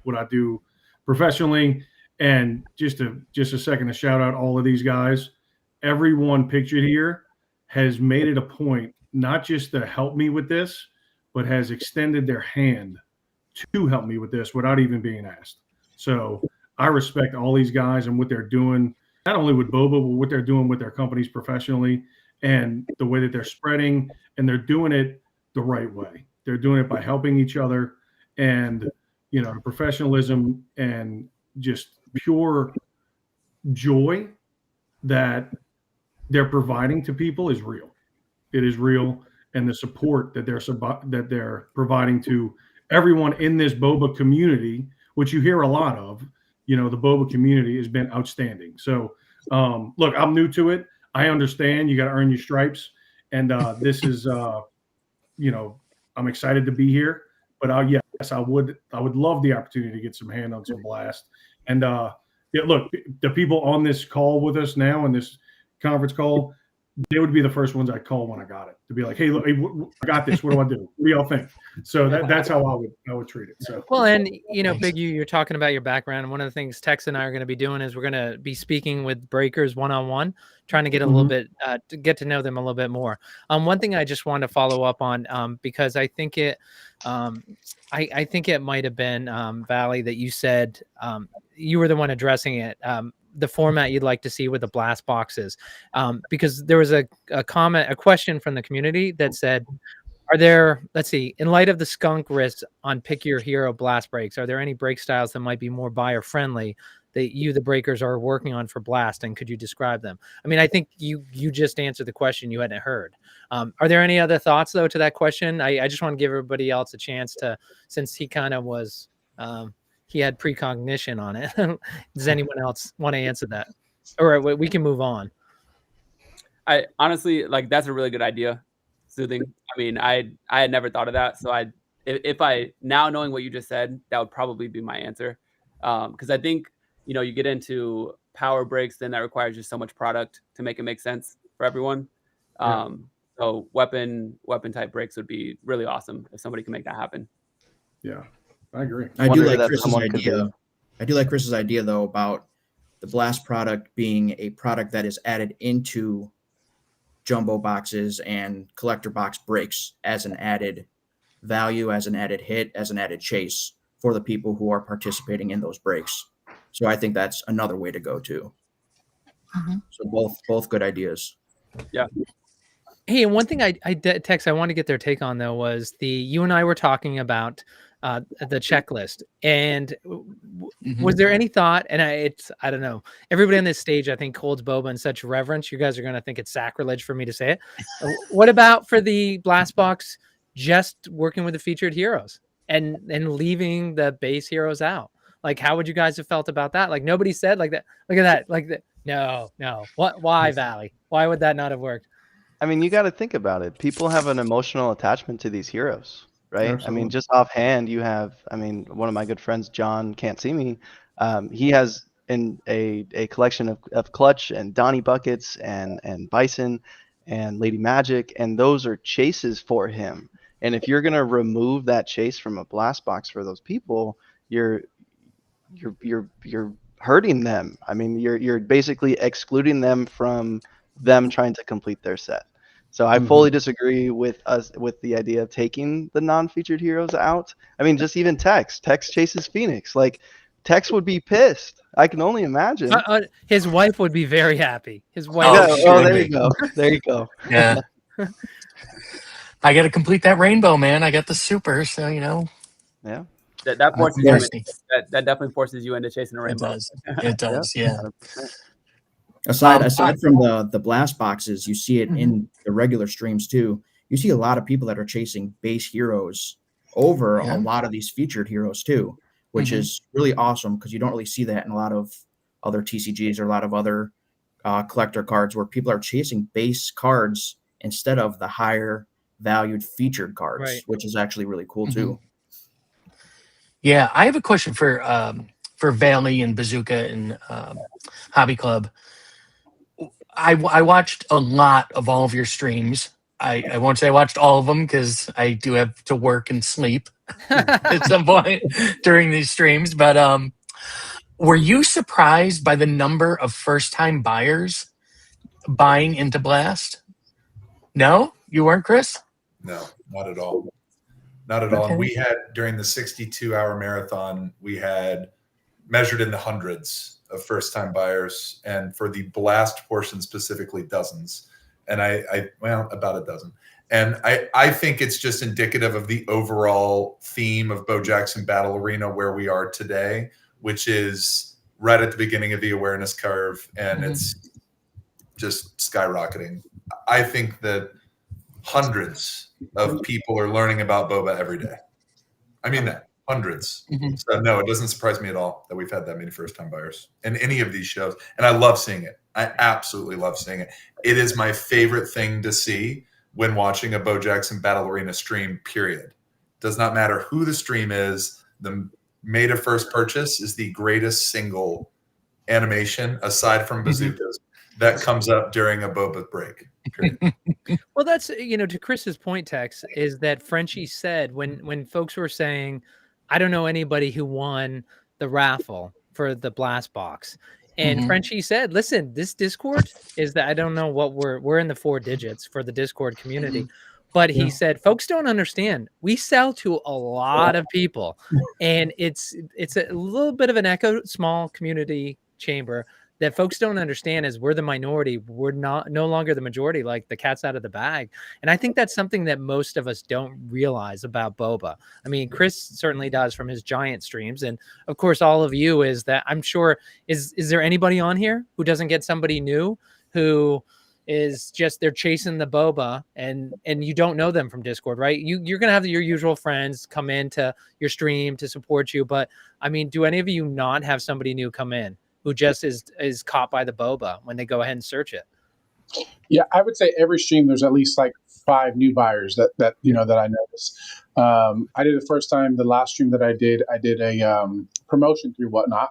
what I do professionally. And just a second to shout out all of these guys. Everyone pictured here has made it a point not just to help me with this, but has extended their hand to help me with this without even being asked. So I respect all these guys and what they're doing, not only with BoBA, but what they're doing with their companies professionally and the way that they're spreading, and they're doing it the right way. They're doing it by helping each other, and, the professionalism and just pure joy that they're providing to people is real. It is real. And the support that they're providing to everyone in this BoBA community, which you hear a lot of, the BoBA community has been outstanding. So, look, I'm new to it. I understand you got to earn your stripes. And this is, I'm excited to be here. But yes, I would love the opportunity to get some hand on some blast. And look, the people on this call with us now in this conference call, they would be the first ones I'd call when I got it, to be like, hey, look, I got this. What do I do? What do y'all think? So that's how I would treat it. So well, and Big U, you're talking about your background. And one of the things Tex and I are going to be doing is we're going to be speaking with breakers one-on-one, trying to get a little bit to get to know them a little bit more. One thing I just wanted to follow up on, because I think it I think it might have been Valley that you said you were the one addressing it. The format you'd like to see with the blast boxes, because there was a question from the community that said, are there, in light of the skunk risk on pick your hero blast breaks, are there any break styles that might be more buyer friendly that the breakers are working on for blast, and could you describe them? I mean, I think you just answered the question you hadn't heard. Are there any other thoughts though to that question? I just want to give everybody else a chance to, since he kind of was he had precognition on it. Does anyone else want to answer that? Or we can move on. I honestly, that's a really good idea. Soothing. I mean, I had never thought of that. So if I now knowing what you just said, that would probably be my answer. Because I think, you get into power breaks, then that requires just so much product to make it make sense for everyone. Yeah. So weapon type breaks would be really awesome if somebody can make that happen. Yeah. I agree. I do like Chris's idea though about the blast product being a product that is added into jumbo boxes and collector box breaks as an added value, as an added hit, as an added chase for the people who are participating in those breaks. So I think that's another way to go too. So both good ideas. Yeah. Hey, and one thing Tex, I want to get their take on though was you and I were talking about the checklist, and was there any thought? And I don't know. Everybody on this stage, I think, holds BoBA in such reverence. You guys are going to think it's sacrilege for me to say it. What about for the blast box, just working with the featured heroes and leaving the base heroes out? Like, how would you guys have felt about that? Like, nobody said like that. Look at that. Like that. No. What? Why, Valley? Why would that not have worked? I mean, you got to think about it. People have an emotional attachment to these heroes. Right. Absolutely. I mean, just offhand, you have, one of my good friends, John Can't See Me. He has a collection of Clutch and Donnie Buckets and Bison and Lady Magic. And those are chases for him. And if you're going to remove that chase from a blast box for those people, you're hurting them. I mean, you're basically excluding them from them trying to complete their set. So I fully disagree with the idea of taking the non-featured heroes out. I mean, just even Tex chases Phoenix. Like, Tex would be pissed. I can only imagine. His wife would be very happy. His wife. Oh, there you go. There you go. Yeah. I got to complete that rainbow, man. I got the super, so Yeah. That forces you that definitely forces you into chasing a rainbow. It does. Yeah. Aside from the blast boxes, you see it in the regular streams too. You see a lot of people that are chasing base heroes over a lot of these featured heroes too, which is really awesome because you don't really see that in a lot of other TCGs or a lot of other collector cards where people are chasing base cards instead of the higher valued featured cards, which is actually really cool too. Yeah, I have a question for Valley and Bazooka and Hobby Club. I watched a lot of all of your streams. I won't say I watched all of them because I do have to work and sleep at some point during these streams. But were you surprised by the number of first-time buyers buying into Blast? No? You weren't, Chris? No, not at all. Not at all. And we had, during the 62-hour marathon, we had measured in the hundreds of first-time buyers, and for the Blast portion specifically, dozens. And well, about a dozen. And I think it's just indicative of the overall theme of Bo Jackson Battle Arena where we are today, which is right at the beginning of the awareness curve, and it's just skyrocketing. I think that hundreds of people are learning about BoBA every day. I mean that. Hundreds. So no, it doesn't surprise me at all that we've had that many first-time buyers in any of these shows. And I love seeing it. I absolutely love seeing it. It is my favorite thing to see when watching a Bo Jackson Battle Arena stream, period. Does not matter who the stream is. The made a first purchase is the greatest single animation, aside from bazookas, that comes up during a BoBA break. Well, that's, to Chris's point, Tex, is that Frenchie said when folks were saying, I don't know anybody who won the raffle for the blast box. And Frenchie said, listen, this Discord is that I don't know what we're in the 4 digits for the Discord community. But he said, folks don't understand. We sell to a lot of people, and it's a little bit of an echo, small community chamber that folks don't understand is we're the minority. We're no longer the majority, like the cat's out of the bag. And I think that's something that most of us don't realize about BoBA. I mean, Chris certainly does from his giant streams. And of course, all of you is that I'm sure, is there anybody on here who doesn't get somebody new who is just, they're chasing the BoBA and you don't know them from Discord, right? You're going to have your usual friends come into your stream to support you. But I mean, do any of you not have somebody new come in who just is caught by the BoBA when they go ahead and search it? Yeah, I would say every stream there's at least like 5 new buyers that I notice. I did the first time, the last stream that I did a promotion through Whatnot,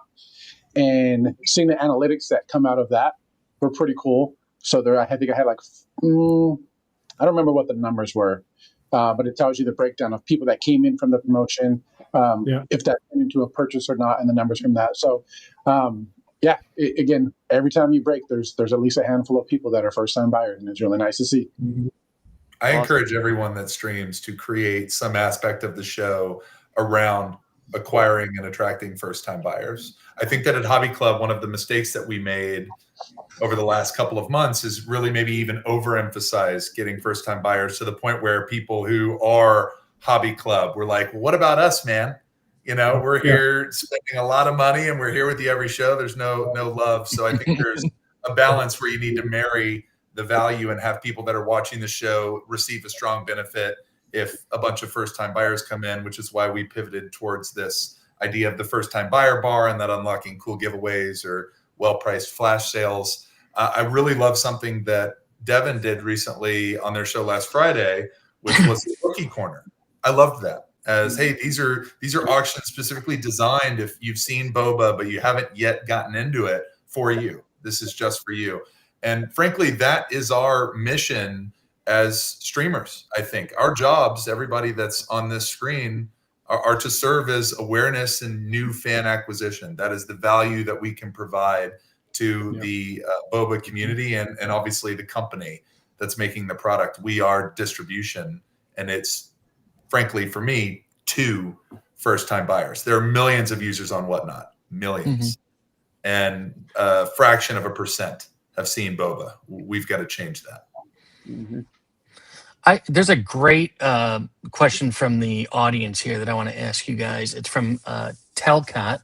and seeing the analytics that come out of that were pretty cool. So I think I had like, I don't remember what the numbers were, but it tells you the breakdown of people that came in from the promotion, if that turned into a purchase or not, and the numbers from that. So, again, every time you break, there's at least a handful of people that are first-time buyers, and it's really nice to see. I encourage everyone that streams to create some aspect of the show around acquiring and attracting first-time buyers. I think that at Hobby Club, one of the mistakes that we made over the last couple of months is really maybe even overemphasize getting first-time buyers to the point where people who are Hobby Club were like, what about us, man? We're here spending a lot of money and we're here with you every show. There's no love. So I think there's a balance where you need to marry the value and have people that are watching the show receive a strong benefit if a bunch of first-time buyers come in, which is why we pivoted towards this idea of the first-time buyer bar and that unlocking cool giveaways or well-priced flash sales. I really love something that Devin did recently on their show last Friday, which was the Rookie Corner. I loved that. As, hey, these are auctions specifically designed if you've seen BoBA but you haven't yet gotten into it, for you. This is just for you. And frankly, that is our mission as streamers. I think our jobs, everybody that's on this screen, are to serve as awareness and new fan acquisition. That is the value that we can provide to the BoBA community and obviously the company that's making the product. We are distribution, and it's frankly for me 2 first-time buyers. There are millions of users on Whatnot, millions, and a fraction of a percent have seen BoBA. We've got to change that. There's a great question from the audience here that I want to ask you guys. It's from Telcott,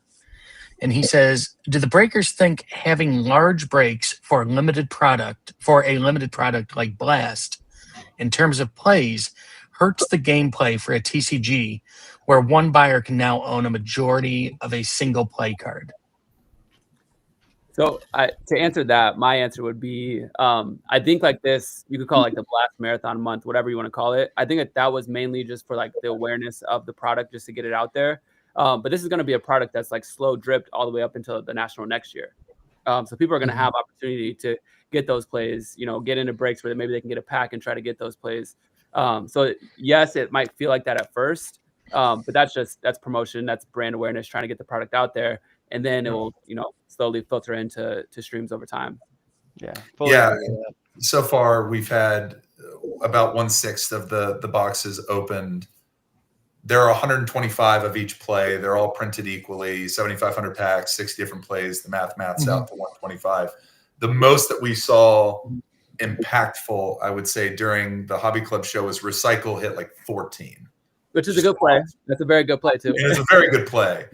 and he says, "Do the breakers think having large breaks for a limited product like Blast, in terms of plays, hurts the gameplay for a TCG, where one buyer can now own a majority of a single play card?" So to answer that, my answer would be, I think like this, you could call it like the Blast Marathon month, whatever you want to call it. I think that was mainly just for like the awareness of the product, just to get it out there. But this is going to be a product that's like slow dripped all the way up until the National next year. So people are going to have opportunity to get those plays, you know, get into breaks where maybe they can get a pack and try to get those plays. So yes, it might feel like that at first, but that's promotion, that's brand awareness, trying to get the product out there. And then it will, you know, slowly filter into streams over time. Yeah. So far, we've had about 1/6 of the boxes opened. There are 125 of each play. They're all printed equally, 7,500 packs, 6 different plays. The maths out to 125. The most that we saw impactful, I would say, during the Hobby Club show was Recycle hit like 14. Which is a good play. That's a very good play, too. It is a very good play.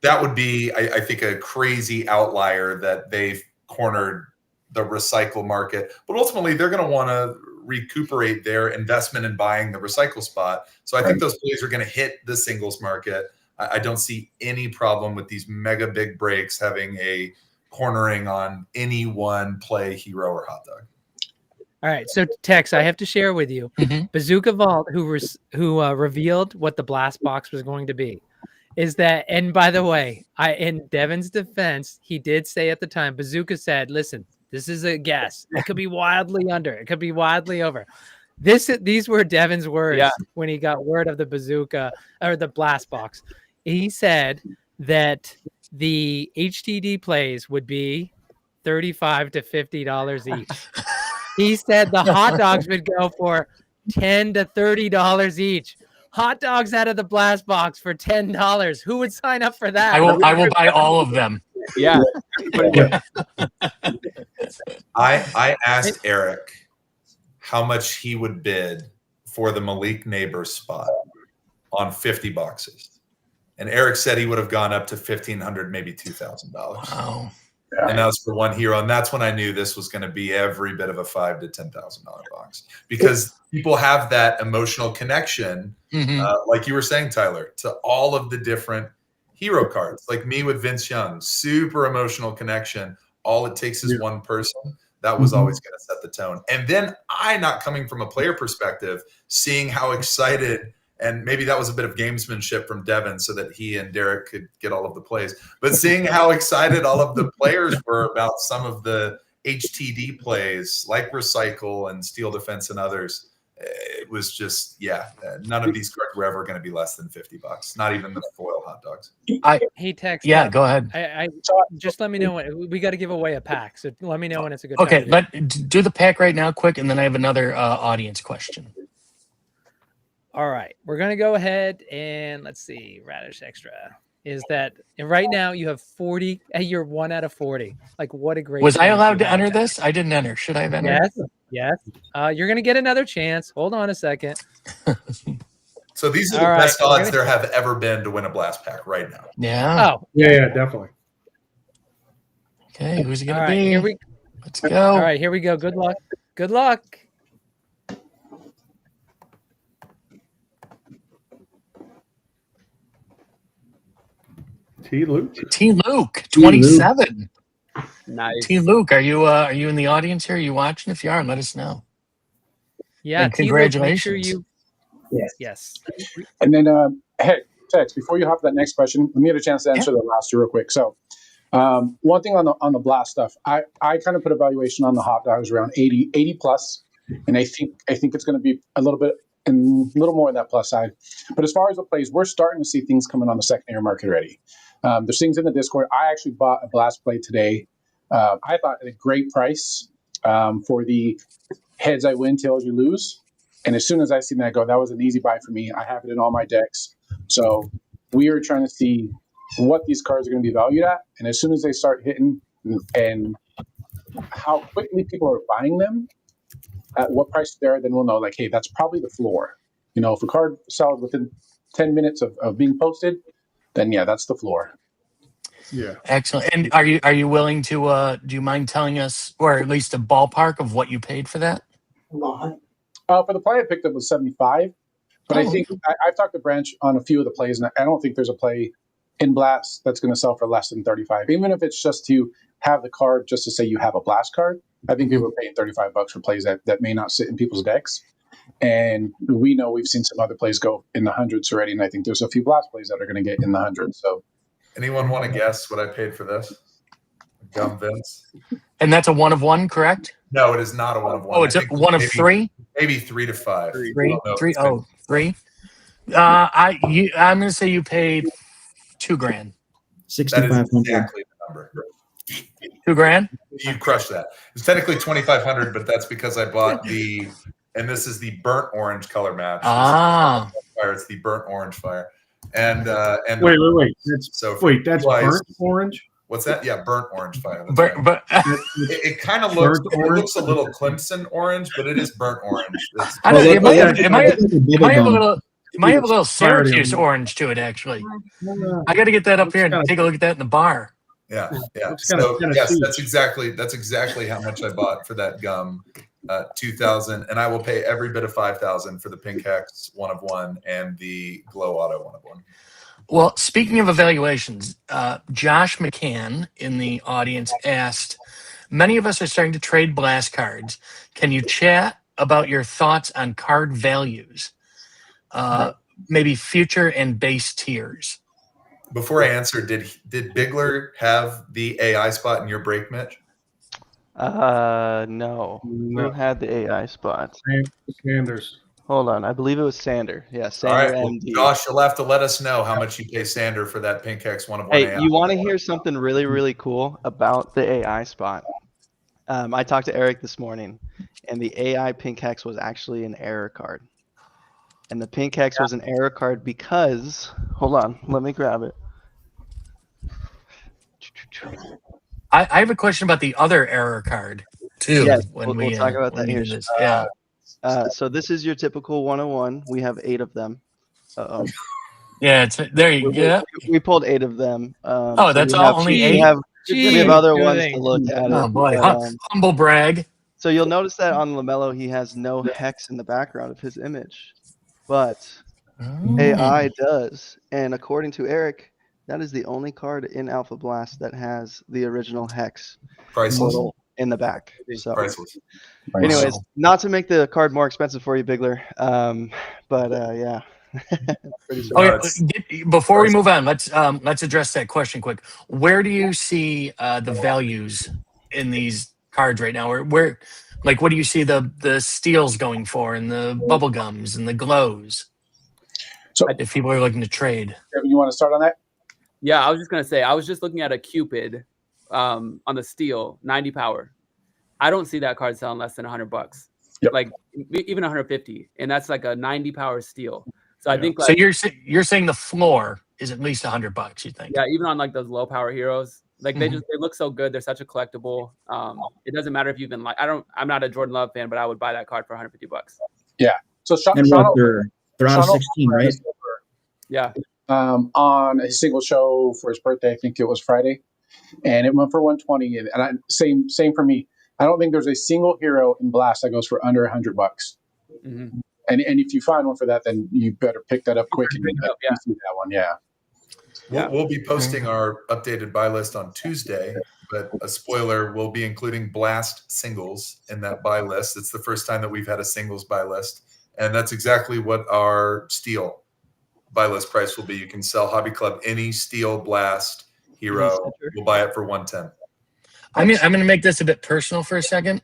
That would be, I think, a crazy outlier that they've cornered the recycle market. But ultimately, they're going to want to recuperate their investment in buying the recycle spot. So I think those plays are going to hit the singles market. I don't see any problem with these mega big breaks having a cornering on any one play, hero or hot dog. All right, so Tex, I have to share with you, Bazooka Vault, who revealed what the blast box was going to be, is that, and by the way, in Devin's defense, he did say at the time, Bazooka said, "Listen, this is a guess. It could be wildly under. It could be wildly over." These were Devin's words when he got word of the bazooka or the blast box. He said that the HTD plays would be $35 to $50 each. He said the hot dogs would go for $10 to $30 each. Hot dogs out of the blast box for $10. Who would sign up for that? I will buy all of them. Yeah. I asked Eric how much he would bid for the Malik Neighbor spot on 50 boxes. And Eric said he would have gone up to $1,500, maybe $2,000. Wow. And that was for one hero. And that's when I knew this was going to be every bit of a $5,000 to $10,000 box, because people have that emotional connection, like you were saying, Tyler, to all of the different hero cards. Like me with Vince Young, super emotional connection. All it takes is one person. That was always going to set the tone. And then not coming from a player perspective, seeing how excited, and maybe that was a bit of gamesmanship from Devin so that he and Derek could get all of the plays, but seeing how excited all of the players were about some of the HTD plays like Recycle and Steel Defense and others, it was just, none of these cards were ever going to be less than $50, not even the foil hot dogs. Hey, Tex. Yeah, go ahead. I just let me know when we got to give away a pack. So let me know when it's a good time. Okay, let do the pack right now, quick, and then I have another audience question. All right, we're gonna go ahead and let's see. Radish Extra is that, and right now you have 40. You're 1 out of 40. Like, what a great. Was I allowed to enter this? I didn't enter. Should I have entered? Yes. You're gonna get another chance. Hold on a second. So these are the best odds there have ever been to win a blast pack right now. Yeah. Oh, yeah, definitely. Okay, who's it gonna be? Let's go. All right, here we go. Good luck. Good luck. T. Luke, 27. Nice. T. Luke, are you in the audience here? Are you watching? If you are, let us know. Yeah, and congratulations. Make sure yes. And then, hey, Tex, before you hop to that next question, let me get a chance to answer the last two real quick. So, one thing on the blast stuff, I kind of put a valuation on the hot dogs around 80 plus, and I think it's going to be a little bit and a little more on that plus side. But as far as the plays, we're starting to see things coming on the secondary market already. There's things in the Discord. I actually bought a blast play today. I thought at a great price for the heads I win, tails you lose. And as soon as I seen that go, that was an easy buy for me. I have it in all my decks. So we are trying to see what these cards are going to be valued at. And as soon as they start hitting and how quickly people are buying them, at what price they're, then we'll know, like, hey, that's probably the floor. You know, if a card sells within 10 minutes of being posted, then yeah, that's the floor. Yeah. Excellent. And are you willing to do you mind telling us, or at least a ballpark of what you paid for that? For the play I picked up was 75, but I think I've talked to Branch on a few of the plays, and I don't think there's a play in Blast that's going to sell for less than 35, even if it's just to have the card just to say you have a Blast card. I think people are paying $35 for plays that may not sit in people's decks. And we know we've seen some other plays go in the hundreds already, and I think there's a few Blast plays that are going to get in the hundreds. So, anyone want to guess what I paid for this? Gum Vince. And that's a 1 of 1, correct? No, it is not a 1 of 1. Oh, it's a 1 of 3? Maybe 3 to 5. 3? 3? Oh, 3? I'm going to say you paid $2,000. 6,500. That is exactly the number. $2,000? You crushed that. It's technically 2,500, but that's because I bought and this is the burnt orange color match. Ah. It's the burnt orange fire. And wait. That's twice. burnt orange? What's that? Yeah, burnt orange fire. That's But, right. but it kind of looks a little Clemson orange, but it is burnt orange. I don't know, it might have a little Fire Syracuse to orange to it, actually. I got to get that up here and take a look at that in the bar. Yeah. Looks So kinda yes, sweet. that's exactly how much I bought for that gum. 2,000, and I will pay every bit of 5,000 for the Pink Hex 1 of 1 and the Glow Auto 1 of 1. Well, speaking of evaluations, Josh McCann in the audience asked, many of us are starting to trade Blast cards. Can you chat about your thoughts on card values? Maybe future and base tiers. Before I answer, did Bigler have the AI spot in your break, Mitch? No. Who had the AI spot? Sanders. Hold on. I believe it was Sander. Yeah, All Sander right, well, MD. Josh, you'll have to let us know how much you pay Sander for that Pink Hex 1 of 1 Hey, AI. you want to hear something really, really cool about the AI spot? I talked to Eric this morning, and the AI Pink Hex was actually an error card. And the Pink Hex was an error card because, hold on, let me grab it. I have a question about the other error card, too. Yes, when we'll talk about that here. Yeah. So this is your typical 101. We have 8 of them. Uh-oh. Yeah, there you go. We pulled 8 of them. Oh, that's all? Only 8? We have other ones to look at. Oh, boy. But, humble brag. So you'll notice that on LaMelo, he has no hex in the background of his image. But AI does. And according to Eric, that is the only card in Alpha Blast that has the original hex portal in the back. So, Priceless. anyways, not to make the card more expensive for you, Bigler, but yeah. Okay, before we move on, let's address that question quick. Where do you see the values in these cards right now? Or where, like, what do you see the steals going for, and the bubble gums and the glows? So if people are looking to trade, Kevin, you want to start on that? Yeah, I was just gonna say, I was just looking at a Cupid on the steel, 90 power. I don't see that card selling less than $100. Yep. Like even 150, and that's like a 90 power steel. So I think, like, so you're saying the floor is at least $100, you think? Yeah, even on like those low power heroes, like they look so good. They're such a collectible. It doesn't matter if you even like. I'm not a Jordan Love fan, but I would buy that card for $150. Yeah. So they're out of 16, right? Yeah. On a single show for his birthday, I think it was Friday, and it went for 120. And same for me. I don't think there's a single hero in Blast that goes for under $100. Mm-hmm. And if you find one for that, then you better pick that up quick and see that one. Yeah. We'll be posting our updated buy list on Tuesday, but a spoiler, we'll be including Blast singles in that buy list. It's the first time that we've had a singles buy list, and that's exactly what our steel buy list price will be. You can sell Hobby Club any steel Blast hero. We'll buy it for 110. I'm going to make this a bit personal for a second.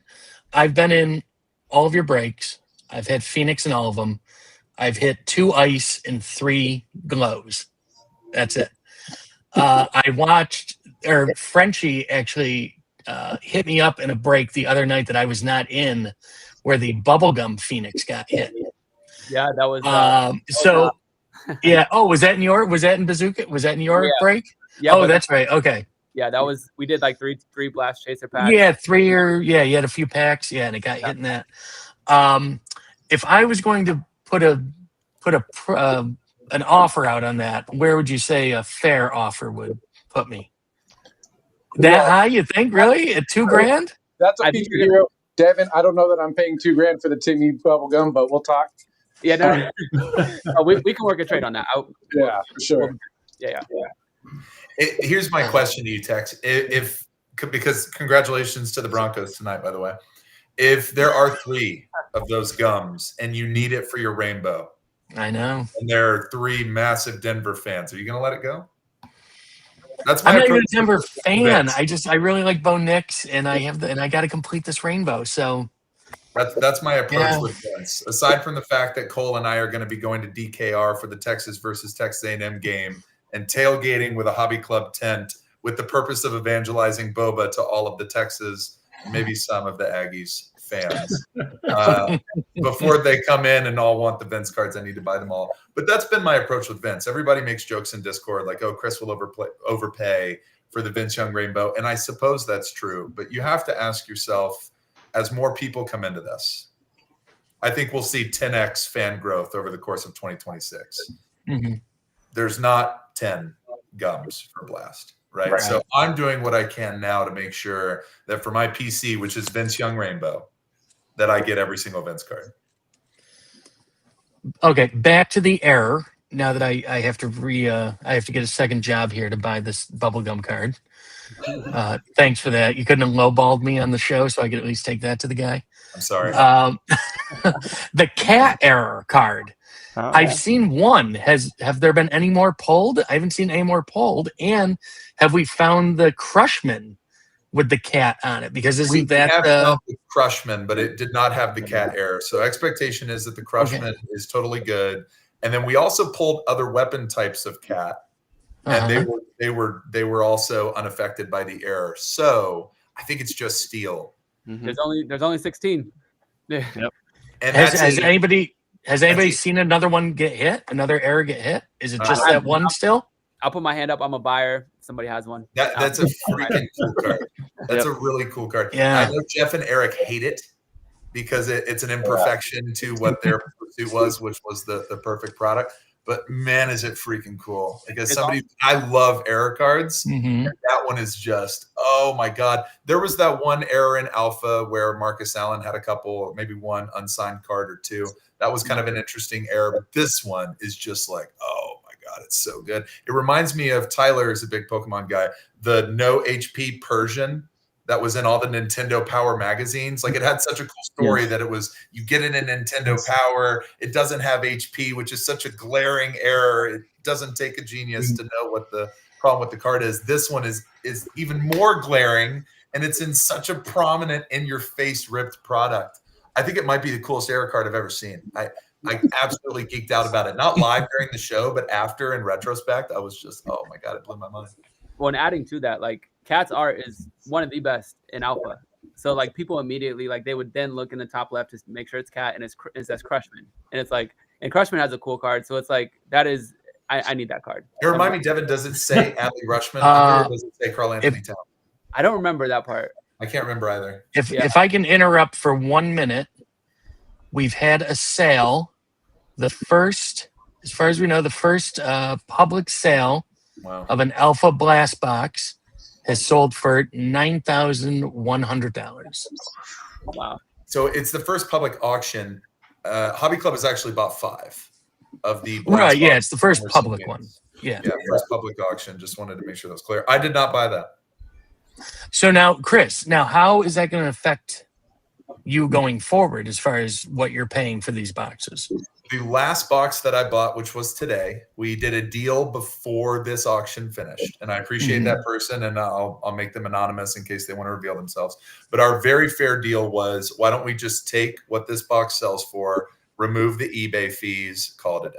I've been in all of your breaks. I've had Phoenix in all of them. I've hit 2 ice and 3 glows. That's it. I watched, or Frenchie actually hit me up in a break the other night that I was not in, where the bubblegum Phoenix got hit. Yeah, that was. Yeah. Oh, was that in Bazooka? Was that in your break? Yeah. Oh, that's right. Okay. Yeah, that was. We did like three blast chaser packs. Yeah, 3 you had a few packs. Yeah, and it got hit in that. If I was going to put an offer out on that, where would you say a fair offer would put me? That high, you think? Really? At $2,000? That's a feature hero. Devin, I don't know that I'm paying $2,000 for the Timmy bubblegum, but we'll talk. Yeah, no. We can work a trade on that. Yeah, for sure. Yeah. Here's my question to you, Tex. Because congratulations to the Broncos tonight, by the way. If there are 3 of those gums and you need it for your rainbow, I know, and there are 3 massive Denver fans, are you going to let it go? That's I'm not even a Denver fan. I really like Bo Nix, and I got to complete this rainbow. So that's my approach with Vince. Aside from the fact that Cole and I are going to be going to DKR for the Texas versus Texas A&M game and tailgating with a hobby club tent with the purpose of evangelizing BoBA to all of the Texas, maybe some of the Aggies fans. Before they come in and all want the Vince cards, I need to buy them all. But that's been my approach with Vince. Everybody makes jokes in Discord like, oh, Chris will overpay for the Vince Young Rainbow. And I suppose that's true. But you have to ask yourself, as more people come into this, I think we'll see 10x fan growth over the course of 2026. Mm-hmm. There's not 10 gums for Blast. Right. So I'm doing what I can now to make sure that for my PC, which is Vince Young Rainbow, that I get every single Vince card. Okay, back to the error. Now that I have to I have to get a second job here to buy this bubblegum card. Thanks for that. You couldn't have lowballed me on the show, so I could at least take that to the guy. I'm sorry. The cat error card. I've seen one. Have there been any more pulled? I haven't seen any more pulled. And have we found the Crushman with the cat on it? Because we have found the Crushman, but it did not have the cat error. So expectation is that the Crushman is totally good. And then we also pulled other weapon types of cat, and they were also unaffected by the error. So I think it's just steel. Mm-hmm. There's only 16. Yeah. Yep. And has anybody seen another one get hit? Another error get hit? Is it just that one still? I'll put my hand up. I'm a buyer. Somebody has one. That's a freaking cool card. That's a really cool card. Yeah. I know Jeff and Eric hate it because it's an imperfection to what their pursuit was, which was the perfect product. But man, is it freaking cool. Because I love error cards. Mm-hmm. And that one is just, oh my God. There was that one error in Alpha where Marcus Allen had a couple, maybe one unsigned card or two. That was kind of an interesting error. But this one is just like, oh my God, it's so good. It reminds me of Tyler is a big Pokemon guy. The no HP Persian that was in all the Nintendo Power magazines. Like it had such a cool story that it was, you get it in Nintendo Power. It doesn't have HP, which is such a glaring error. It doesn't take a genius to know what the problem with the card is. This one is even more glaring, and it's in such a prominent in-your-face ripped product. I think it might be the coolest error card I've ever seen. I absolutely geeked out about it. Not live during the show, but after in retrospect, I was just, oh my God, it blew my mind. Well, and adding to that, like Cat's art is one of the best in Alpha. So like people immediately, like they would then look in the top left to make sure it's Cat, and it says Crushman. And it's like, and Crushman has a cool card. So it's like, that is, I need that card. You remind me, Devin, does it say Adley Rushman or does it say Carl Anthony Towns? I don't remember that part. I can't remember either. If I can interrupt for 1 minute, we've had a sale. The first, as far as we know, the first public sale of an Alpha Blast box has sold for $9,100. Wow. So it's the first public auction. Hobby Club has actually bought 5 of the Blast right, yeah, it's the first public one. Yeah, first public auction. Just wanted to make sure that was clear. I did not buy that. So now, Chris, how is that going to affect you going forward as far as what you're paying for these boxes? The last box that I bought, which was today, we did a deal before this auction finished. And I appreciate that person, and I'll make them anonymous in case they want to reveal themselves. But our very fair deal was, why don't we just take what this box sells for, remove the eBay fees, call it a day.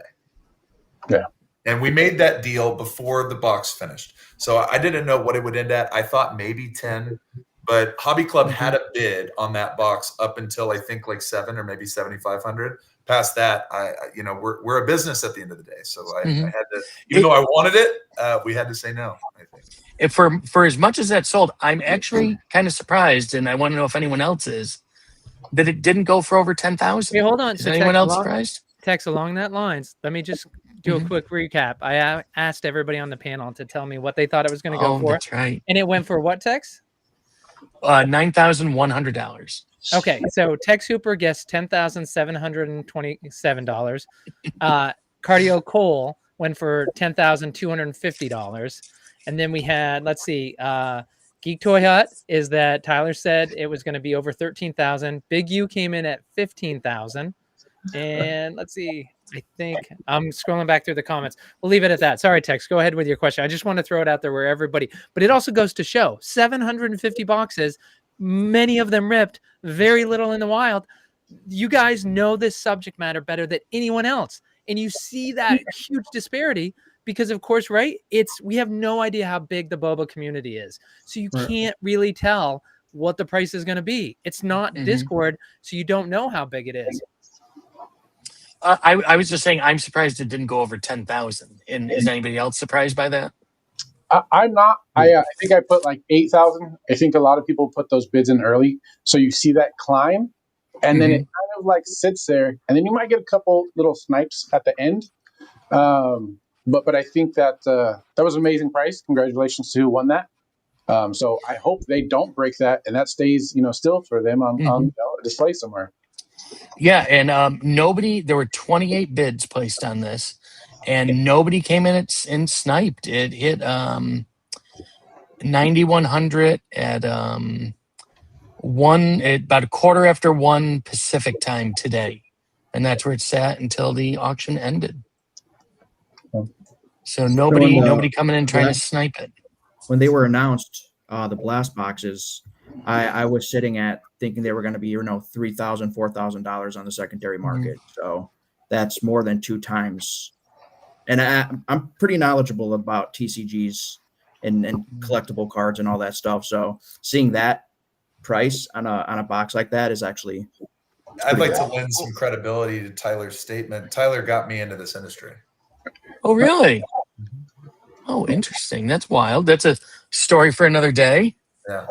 Yeah. And we made that deal before the box finished. So I didn't know what it would end at. I thought maybe 10, but Hobby Club had a bid on that box up until I think like 7 or maybe 7,500. Past that, we're a business at the end of the day. So I had to, even though I wanted it, we had to say no, I think. If for as much as that sold, I'm actually kind of surprised, and I want to know if anyone else is, that it didn't go for over 10,000. Hey, hold on. Is anyone else surprised? Text along that lines. Let me just do a quick recap. I asked everybody on the panel to tell me what they thought it was going to go for. That's right. And it went for what, Tex? $9,100. Okay, so Tex Hooper guessed $10,727. Cardio Cole went for $10,250. And then we had, let's see, Geek Toy Hut is that Tyler said it was going to be over 13,000. Big U came in at 15,000. And let's see, I think I'm scrolling back through the comments. We'll leave it at that. Sorry, Tex, go ahead with your question. I just want to throw it out there where everybody, but it also goes to show 750 boxes, many of them ripped, very little in the wild. You guys know this subject matter better than anyone else. And you see that huge disparity because, of course, right, we have no idea how big the BoBA community is. So you can't really tell what the price is going to be. It's not Discord, so you don't know how big it is. I was just saying, I'm surprised it didn't go over 10,000. And is anybody else surprised by that? I'm not. I think I put like 8,000. I think a lot of people put those bids in early, so you see that climb, and then it kind of like sits there, and then you might get a couple little snipes at the end. But I think that that was an amazing price. Congratulations to who won that. So I hope they don't break that, and that stays still for them on a display somewhere. Yeah, and there were 28 bids placed on this, and nobody came in and sniped. It hit 9,100 at about 1:15 Pacific time today, and that's where it sat until the auction ended. So nobody coming in trying to snipe it. When they were announced, the blast boxes, I was sitting at thinking they were going to be, $3,000, $4,000 on the secondary market. So that's more than 2 times. And I'm pretty knowledgeable about TCGs and collectible cards and all that stuff. So seeing that price on a box like that is actually. I'd like to lend some credibility to Tyler's statement. Tyler got me into this industry. Oh, really? Oh, interesting. That's wild. That's a story for another day. Yeah.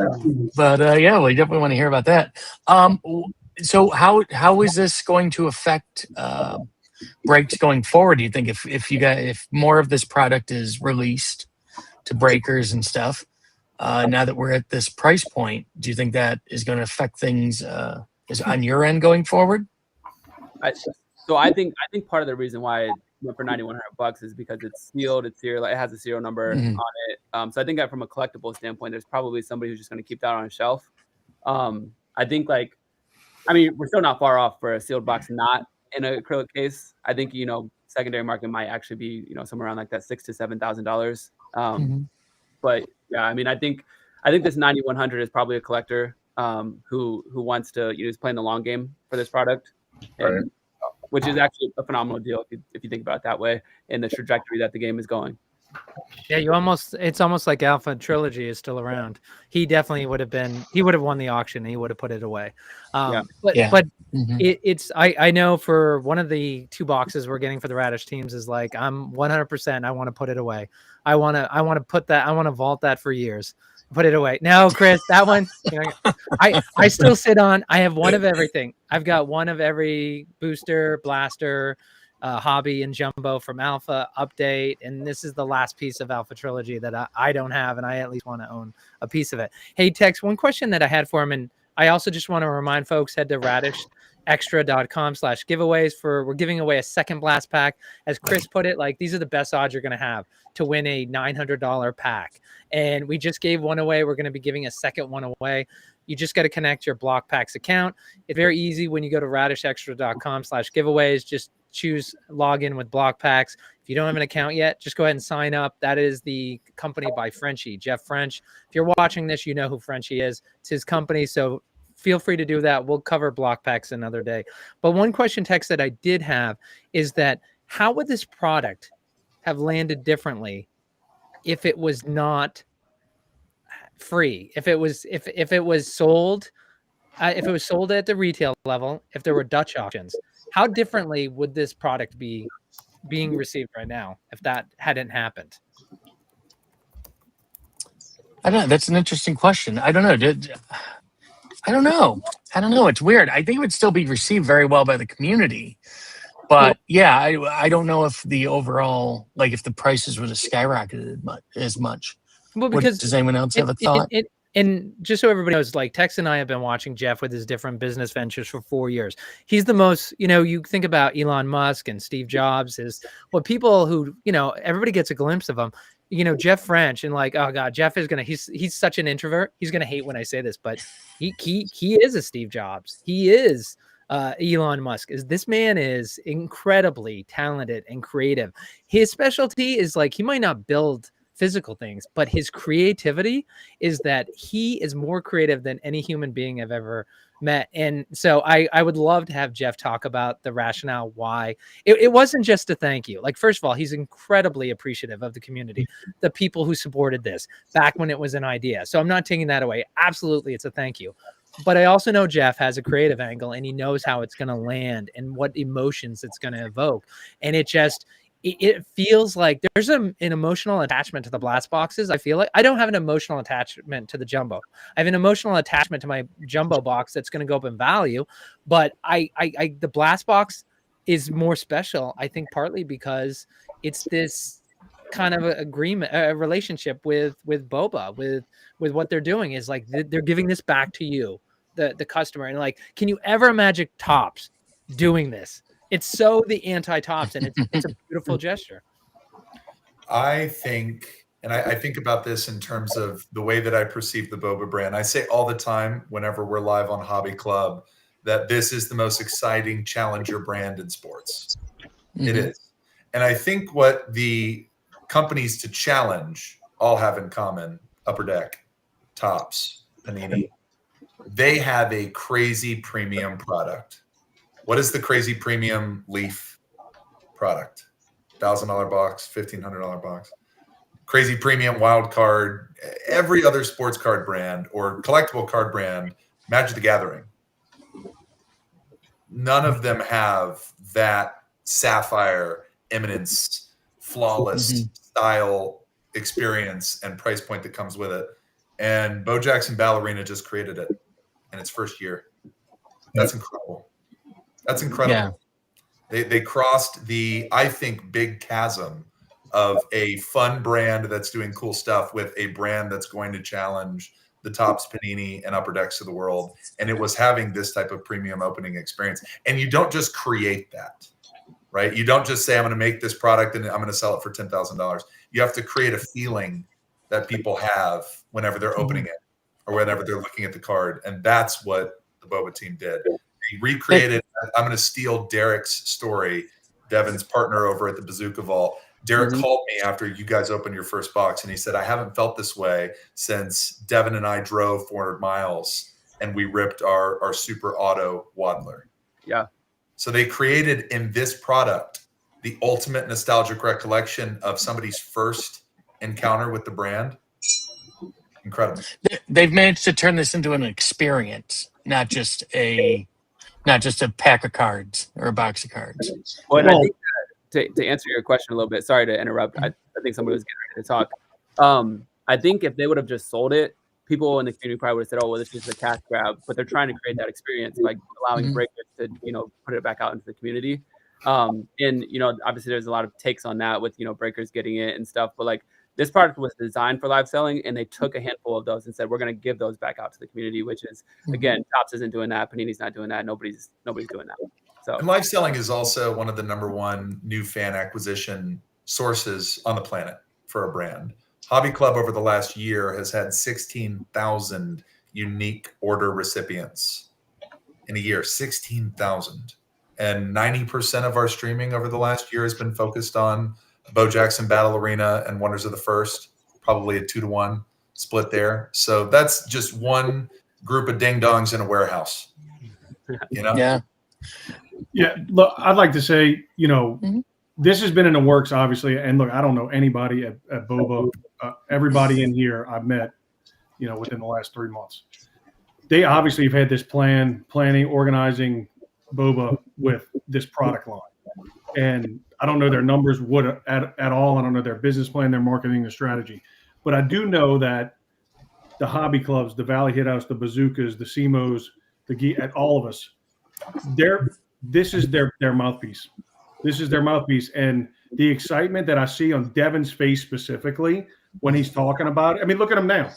But we definitely want to hear about that. So how is this going to affect breaks going forward? Do you think if more of this product is released to breakers and stuff, now that we're at this price point, do you think that is going to affect things is on your end going forward? I think part of the reason why it went for $9,100 is because it's sealed, it's serial, it has a serial number on it. So I think that from a collectible standpoint, there's probably somebody who's just going to keep that on a shelf. I think we're still not far off for a sealed box not in an acrylic case. I think secondary market might actually be somewhere around like that $6,000 to $7,000. But yeah, I think this 9,100 is probably a collector who wants to is playing the long game for this product. And, which is actually a phenomenal deal if you think about it that way, and the trajectory that the game is going. Yeah, it's almost like Alpha Trilogy is still around. He definitely would have won the auction, and he would have put it away. But I know for one of the 2 boxes we're getting for the Radish teams is like, I'm 100%, I want to put it away. I want to vault that for years. Put it away. No, Chris, that one, I still sit on. I have one of everything. I've got one of every booster, blaster, hobby, and jumbo from Alpha update. And this is the last piece of Alpha Trilogy that I don't have, and I at least want to own a piece of it. Hey, Tex, one question that I had for him, and I also just want to remind folks, head to radishextra.com/giveaways we're giving away a second blast pack. As Chris put it, like, these are the best odds you're going to have to win a $900 pack. And we just gave one away. We're going to be giving a second one away. You just got to connect your Block Packs account. It's very easy when you go to radishextra.com/giveaways. Just choose login with Block Packs. If you don't have an account yet, just go ahead and sign up. That is the company by Frenchie, Jeff French. If you're watching this, you know who Frenchie is. It's his company. So feel free to do that. We'll cover block packs another day. But one question, Tex, that I did have is that how would this product have landed differently if it was not free? If it was sold, if it was sold at the retail level, if there were Dutch auctions, how differently would this product be being received right now if that hadn't happened? I don't know. That's an interesting question. I don't know. I don't know. It's weird. I think it would still be received very well by the community. But yeah, I don't know if the overall, like if the prices would have skyrocketed as much. Well, because does anyone else have a thought? And just so everybody knows, like Tex and I have been watching Jeff with his different business ventures for 4 years. He's the most, you think about Elon Musk and Steve Jobs is what people who, everybody gets a glimpse of them. Jeff French and like, oh God, Jeff is he's such an introvert. He's gonna hate when I say this, but he is a Steve Jobs. He is Elon Musk. This man is incredibly talented and creative. His specialty is like he might not build physical things, but his creativity is that he is more creative than any human being I've ever met. And so I would love to have Jeff talk about the rationale why it wasn't just a thank you. Like, first of all, he's incredibly appreciative of the community, the people who supported this back when it was an idea. So I'm not taking that away. Absolutely, it's a thank you. But I also know Jeff has a creative angle and he knows how it's going to land and what emotions it's going to evoke. And it feels like there's an emotional attachment to the blast boxes. I feel like I don't have an emotional attachment to the jumbo. I have an emotional attachment to my jumbo box that's going to go up in value, but the blast box is more special. I think partly because it's this kind of a relationship with BoBA, with what they're doing is like they're giving this back to you, the customer, and like, can you ever imagine Topps doing this? It's so the anti-Topps, and it's a beautiful gesture. I think, and I think about this in terms of the way that I perceive the BoBA brand. I say all the time, whenever we're live on Hobby Club, that this is the most exciting challenger brand in sports. Mm-hmm. It is. And I think what the companies to challenge all have in common, Upper Deck, Topps, Panini, they have a crazy premium product. What is the crazy premium Leaf product? $1,000 box, $1,500 box. Crazy premium wild card. Every other sports card brand or collectible card brand, Magic the Gathering. None of them have that sapphire, eminence, flawless style experience and price point that comes with it. And Bo Jackson Ballerina just created it in its first year. That's incredible. That's incredible. Yeah. They crossed the, I think, big chasm of a fun brand that's doing cool stuff with a brand that's going to challenge the Topps, Panini, and Upper Decks of the world. And it was having this type of premium opening experience. And you don't just create that, right? You don't just say, I'm going to make this product and I'm going to sell it for $10,000. You have to create a feeling that people have whenever they're opening it or whenever they're looking at the card. And that's what the BoBA team did. They recreated, I'm going to steal Derek's story, Devin's partner over at the Bazooka Vault. Derek called me after you guys opened your first box, and he said, I haven't felt this way since Devin and I drove 400 miles and we ripped our super auto Waddler. Yeah. So they created in this product the ultimate nostalgic recollection of somebody's first encounter with the brand. Incredible. They've managed to turn this into an experience, not just a pack of cards or a box of cards. Well, and I think to answer your question a little bit, sorry to interrupt. I think somebody was getting ready to talk. I think if they would have just sold it, people in the community probably would have said, oh, well, this is a cash grab. But they're trying to create that experience by allowing breakers to, put it back out into the community. And, obviously there's a lot of takes on that with, breakers getting it and stuff. But like this product was designed for live selling, and they took a handful of those and said, we're going to give those back out to the community, which is, again, Topps isn't doing that. Panini's not doing that. Nobody's doing that. So, and live selling is also one of the #1 new fan acquisition sources on the planet for a brand. Hobby Club over the last year has had 16,000 unique order recipients in a year, 16,000. And 90% of our streaming over the last year has been focused on Bo Jackson Battle Arena and Wonders of the First, probably a 2-to-1 split there. So that's just one group of ding dongs in a warehouse. You know? Yeah. Yeah. Look, I'd like to say, this has been in the works, obviously. And look, I don't know anybody at BoBA. Everybody in here I've met, within the last 3 months. They obviously have had this planning, organizing BoBA with this product line. And I don't know their numbers at all. I don't know their business plan, their marketing, their strategy. But I do know that the hobby clubs, the Valley Hit House, the Bazookas, the CMOs, all of us, this is their mouthpiece. This is their mouthpiece. And the excitement that I see on Devin's face specifically when he's talking about it. I mean, look at him now.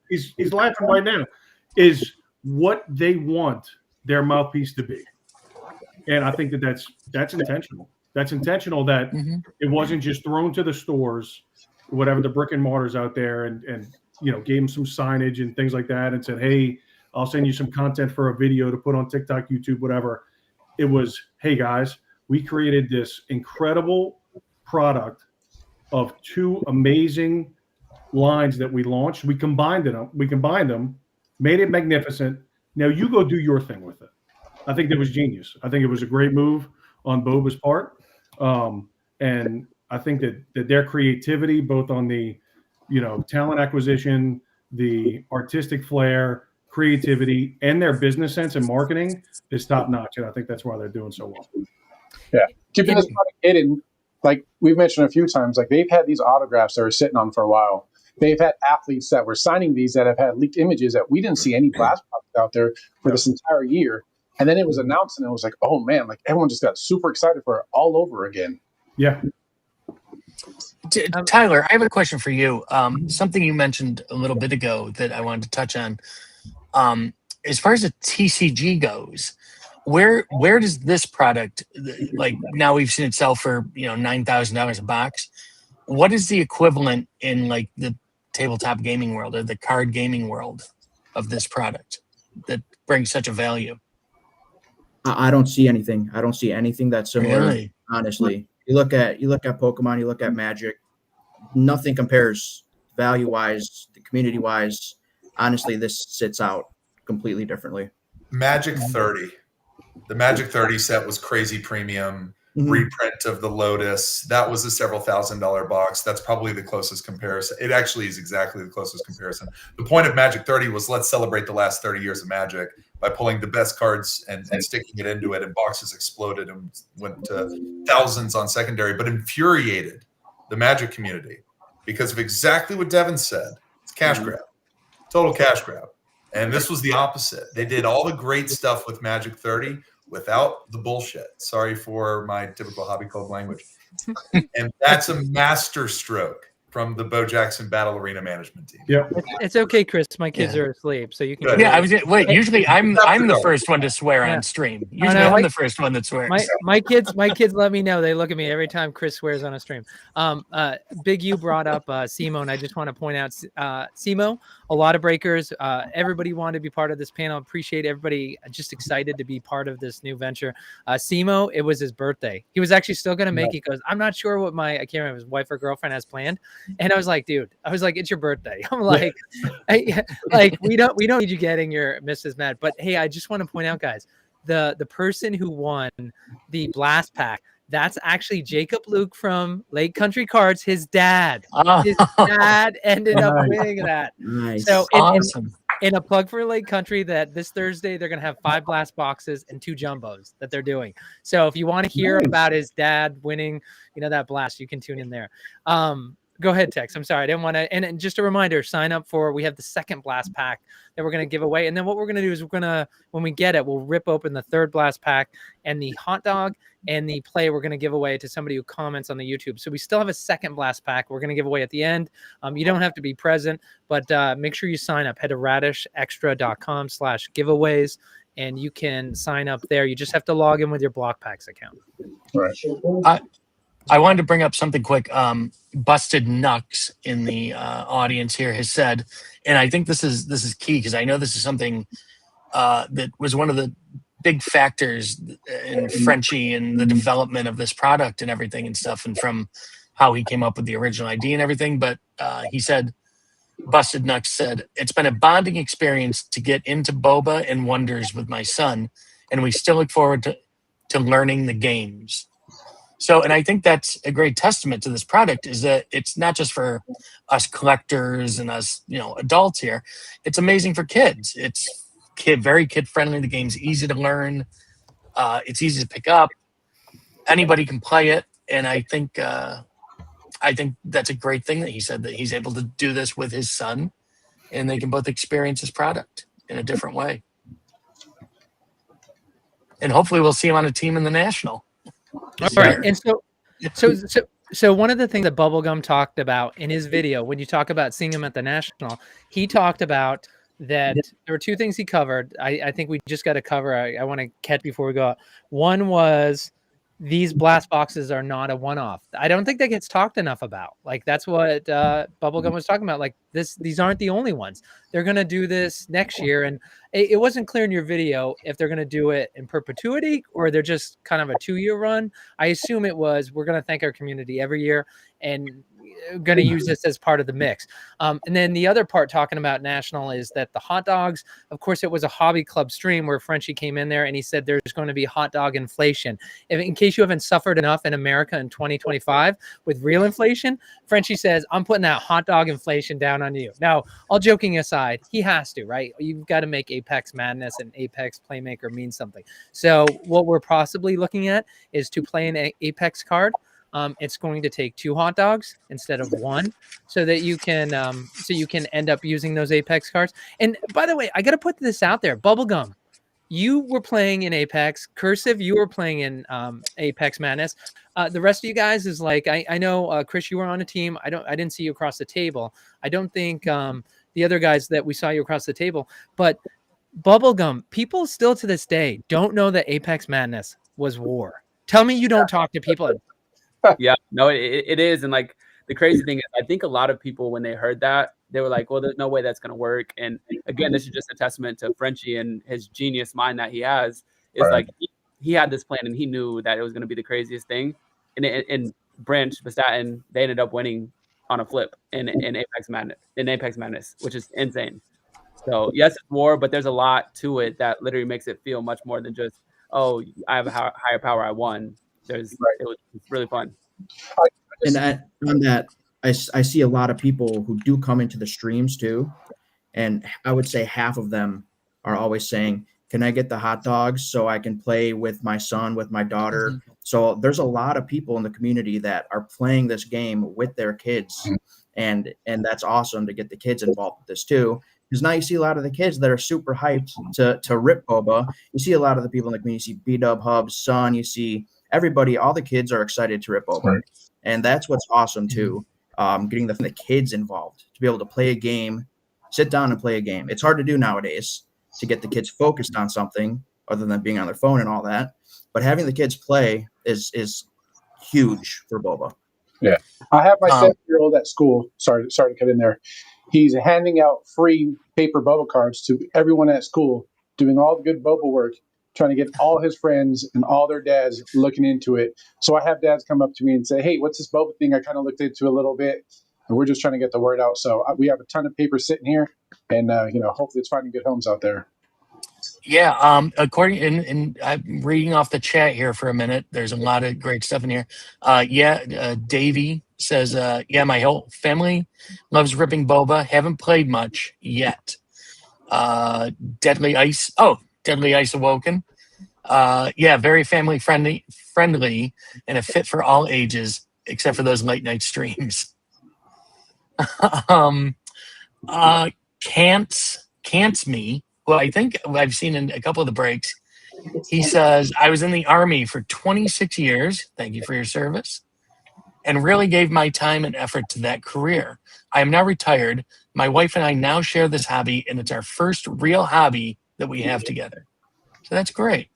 He's laughing right now. Is what they want their mouthpiece to be. And I think that's intentional. That's intentional that it wasn't just thrown to the stores, whatever the brick and mortars out there, and gave them some signage and things like that and said, hey, I'll send you some content for a video to put on TikTok, YouTube, whatever. It was, hey guys, we created this incredible product of 2 amazing lines that we launched. We combined them, made it magnificent. Now you go do your thing with it. I think that was genius. I think it was a great move on BoBA's part. And I think that their creativity, both on the, talent acquisition, the artistic flair, creativity, and their business sense and marketing is top notch. And I think that's why they're doing so well. Yeah. Keeping this product hidden, like we've mentioned a few times, like they've had these autographs that were sitting on for a while. They've had athletes that were signing these that have had leaked images that we didn't see any blast product out there for this entire year. And then it was announced, and it was like, oh man, like everyone just got super excited for it all over again. Yeah. Tyler, I have a question for you. Something you mentioned a little bit ago that I wanted to touch on. As far as the TCG goes, where does this product, like now we've seen it sell for $9,000 a box? What is the equivalent in like the tabletop gaming world or the card gaming world of this product that brings such a value? I don't see anything. I don't see anything that's similar. Really? Honestly, you look at Pokemon, you look at Magic. Nothing compares value-wise, community wise, honestly, this sits out completely differently. Magic 30. The Magic 30 set was crazy premium. Reprint of the Lotus. That was a several $1,000 box. That's probably the closest comparison. It actually is exactly the closest comparison. The point of Magic 30 was let's celebrate the last 30 years of Magic by pulling the best cards and sticking it into it, and boxes exploded and went to thousands on secondary, but infuriated the Magic community because of exactly what Devin said. It's cash grab. Total cash grab. And this was the opposite. They did all the great stuff with Magic 30 without the bullshit. Sorry for my typical hobby club language. And that's a master stroke from the Bo Jackson Battle Arena management team. Yeah, it's okay, Chris. My kids are asleep, so you can. Yeah, I was wait. Usually, I'm the first one to swear on stream. Usually, I'm the first one that swears. My kids let me know. They look at me every time Chris swears on a stream. Big U brought up Simo, and I just want to point out Simo. A lot of breakers. Everybody wanted to be part of this panel. Appreciate everybody just excited to be part of this new venture. Simo, it was his birthday. He was actually still going to make it. He goes, I'm not sure what I can't remember, his wife or girlfriend has planned. And I was like, dude, it's your birthday. I'm like, we don't need you getting your Mrs. mad. But hey, I just want to point out, guys, the person who won the blast pack, that's actually Jacob Luke from Lake Country Cards. His dad. His dad ended up winning that. Nice. So Awesome. in a plug for Lake Country, that this Thursday they're going to have 5 blast boxes and 2 jumbos that they're doing. So if you want to hear about his dad winning, that blast, you can tune in there. Go ahead, Tex. I'm sorry. I didn't want to. And just a reminder, sign up we have the second blast pack that we're going to give away. And then what we're going to do is when we get it, we'll rip open the third blast pack, and the hot dog and the play we're going to give away to somebody who comments on the YouTube. So we still have a second blast pack we're going to give away at the end. You don't have to be present, but make sure you sign up. Head to radishextra.com/giveaways. And you can sign up there. You just have to log in with your Block Packs account. Right. I wanted to bring up something quick. Busted Nux in the audience here has said, and I think this is key because I know this is something that was one of the big factors in Frenchie and the development of this product and everything and stuff, and from how he came up with the original idea and everything. But he said Busted Nuts said, "It's been a bonding experience to get into BoBA and Wonders with my son, and we still look forward to learning the games." So, and I think that's a great testament to this product, is that it's not just for us collectors and us, adults here. It's amazing for kids. It's very kid friendly. The game's easy to learn. It's easy to pick up. Anybody can play it, and I think that's a great thing that he said, that he's able to do this with his son, and they can both experience his product in a different way. And hopefully, we'll see him on a team in the national. All right, and so one of the things that Bubblegum talked about in his video, when you talk about seeing him at the national, he talked about that there were two things he covered. I think we just got to cover. I want to catch before we go out. One was these blast boxes are not a one-off. I don't think that gets talked enough about. Like, that's what Bubblegum was talking about. Like, these aren't the only ones. They're going to do this next year. And it wasn't clear in your video if they're going to do it in perpetuity or they're just kind of a 2-year run. I assume it was, we're going to thank our community every year and going to use this as part of the mix. And then the other part talking about national is that the hot dogs, of course, it was a hobby club stream where Frenchie came in there and he said there's going to be hot dog inflation. In case you haven't suffered enough in America in 2025 with real inflation, Frenchie says, I'm putting that hot dog inflation down on you. Now, all joking aside, he has to, right? You've got to make Apex Madness and Apex Playmaker mean something. So what we're possibly looking at is to play an Apex card. It's going to take 2 hot dogs instead of 1, so that you can end up using those Apex cards. And by the way, I got to put this out there. Bubblegum, you were playing in Apex. Cursive, you were playing in Apex Madness. The rest of you guys is like, I know, Chris, you were on a team. I didn't see you across the table. I don't think the other guys that we saw you across the table. But Bubblegum, people still to this day don't know that Apex Madness was war. Tell me you don't talk to people. Yeah, no, it is. And like, the crazy thing is, I think a lot of people, when they heard that, they were like, well, there's no way that's going to work. And again, this is just a testament to Frenchie and his genius mind that he has. It's like, he had this plan and he knew that it was going to be the craziest thing. And Branch, Bastatin, they ended up winning on a flip in Apex Madness, which is insane. So yes, it's war, but there's a lot to it that literally makes it feel much more than just, oh, I have a higher power, I won. It's really fun. And on that, I see a lot of people who do come into the streams too, and I would say half of them are always saying, can I get the hot dogs so I can play with my son, with my daughter? Mm-hmm. So there's a lot of people in the community that are playing this game with their kids, and that's awesome to get the kids involved with this too. Because now you see a lot of the kids that are super hyped to rip BoBA. You see a lot of the people in the community. You see B-Dub Hub, Son, you see everybody, all the kids are excited to rip BoBA. Right. And that's what's awesome too. Getting the kids involved to be able to play a game, sit down and play a game. It's hard to do nowadays to get the kids focused on something other than being on their phone and all that. But having the kids play is huge for BoBA. Yeah. I have my 7-year-old at school. Sorry to cut in there. He's handing out free paper BoBA cards to everyone at school, doing all the good BoBA work, trying to get all his friends and all their dads looking into it. So I have dads come up to me and say, hey, what's this BoBA thing? I kind of looked into a little bit, and we're just trying to get the word out. So we have a ton of paper sitting here, and hopefully it's finding good homes out there. Yeah, according and I'm reading off the chat here for a minute. There's a lot of great stuff in here. Davey says, my whole family loves ripping BoBA. Haven't played much yet. Deadly Ice Awoken. Very family friendly and a fit for all ages, except for those late night streams. Can't me. Well, I think I've seen in a couple of the breaks. He says, I was in the Army for 26 years. Thank you for your service. And really gave my time and effort to that career. I am now retired. My wife and I now share this hobby, and it's our first real hobby that we have together. So that's great.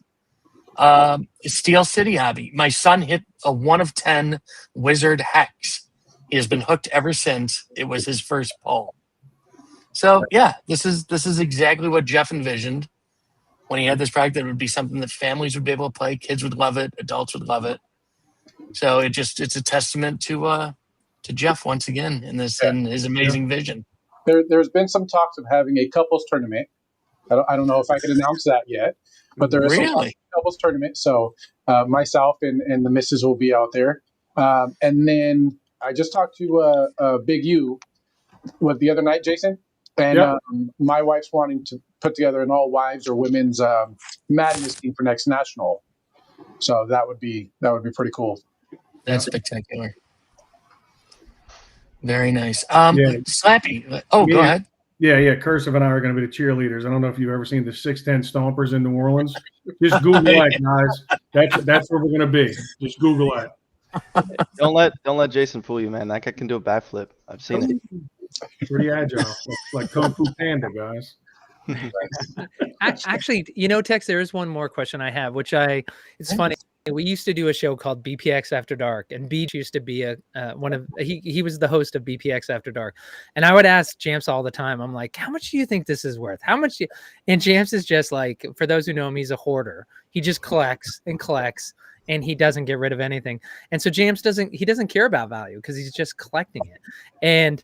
Steel City hobby. My son hit a 1 of 10 Wizard Hex. He has been hooked ever since. It was his first pull. So yeah, this is exactly what Jeff envisioned when he had this product. That would be something that families would be able to play, kids would love it, adults would love it. So it's a testament to Jeff once again in his amazing vision. There's been some talks of having a couples tournament. I don't know if I can announce that yet, but there is some talk of a couples tournament. So myself and the missus will be out there. And then I just talked to Big U with the other night, Jason, and my wife's wanting to put together an all wives or women's madness team for next national. So that would be pretty cool. That's spectacular. Very nice. Slappy. Oh, go ahead. Yeah. Cursive and I are going to be the cheerleaders. I don't know if you've ever seen the 6'10" Stompers in New Orleans. Just Google that, guys. That's where we're going to be. Just Google that. Don't let Jason fool you, man. That guy can do a backflip. I've seen it. Pretty agile, like Kung Fu Panda, guys. Actually, Tex, there is one more question I have, it's funny. We used to do a show called BPX After Dark, and Beach used to be he was the host of BPX After Dark. And I would ask Jamps all the time, I'm like, how much do you think this is worth? And Jamps is just like, for those who know him, he's a hoarder. He just collects and collects, and he doesn't get rid of anything. And so Jamps doesn't care about value because he's just collecting it. And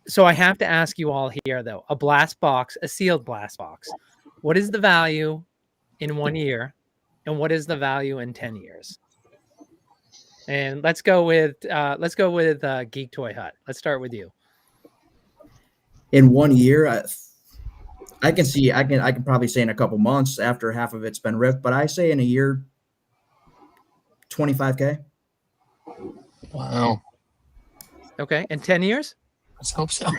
so I have to ask you all here, though, a sealed blast box. What is the value in 1 year? And what is the value in 10 years? And let's go with Geek Toy Hut. Let's start with you. In 1 year, I can probably say in a couple months after half of it's been ripped, but I say in a year, $25K. Wow. Okay, and 10 years? Let's hope so.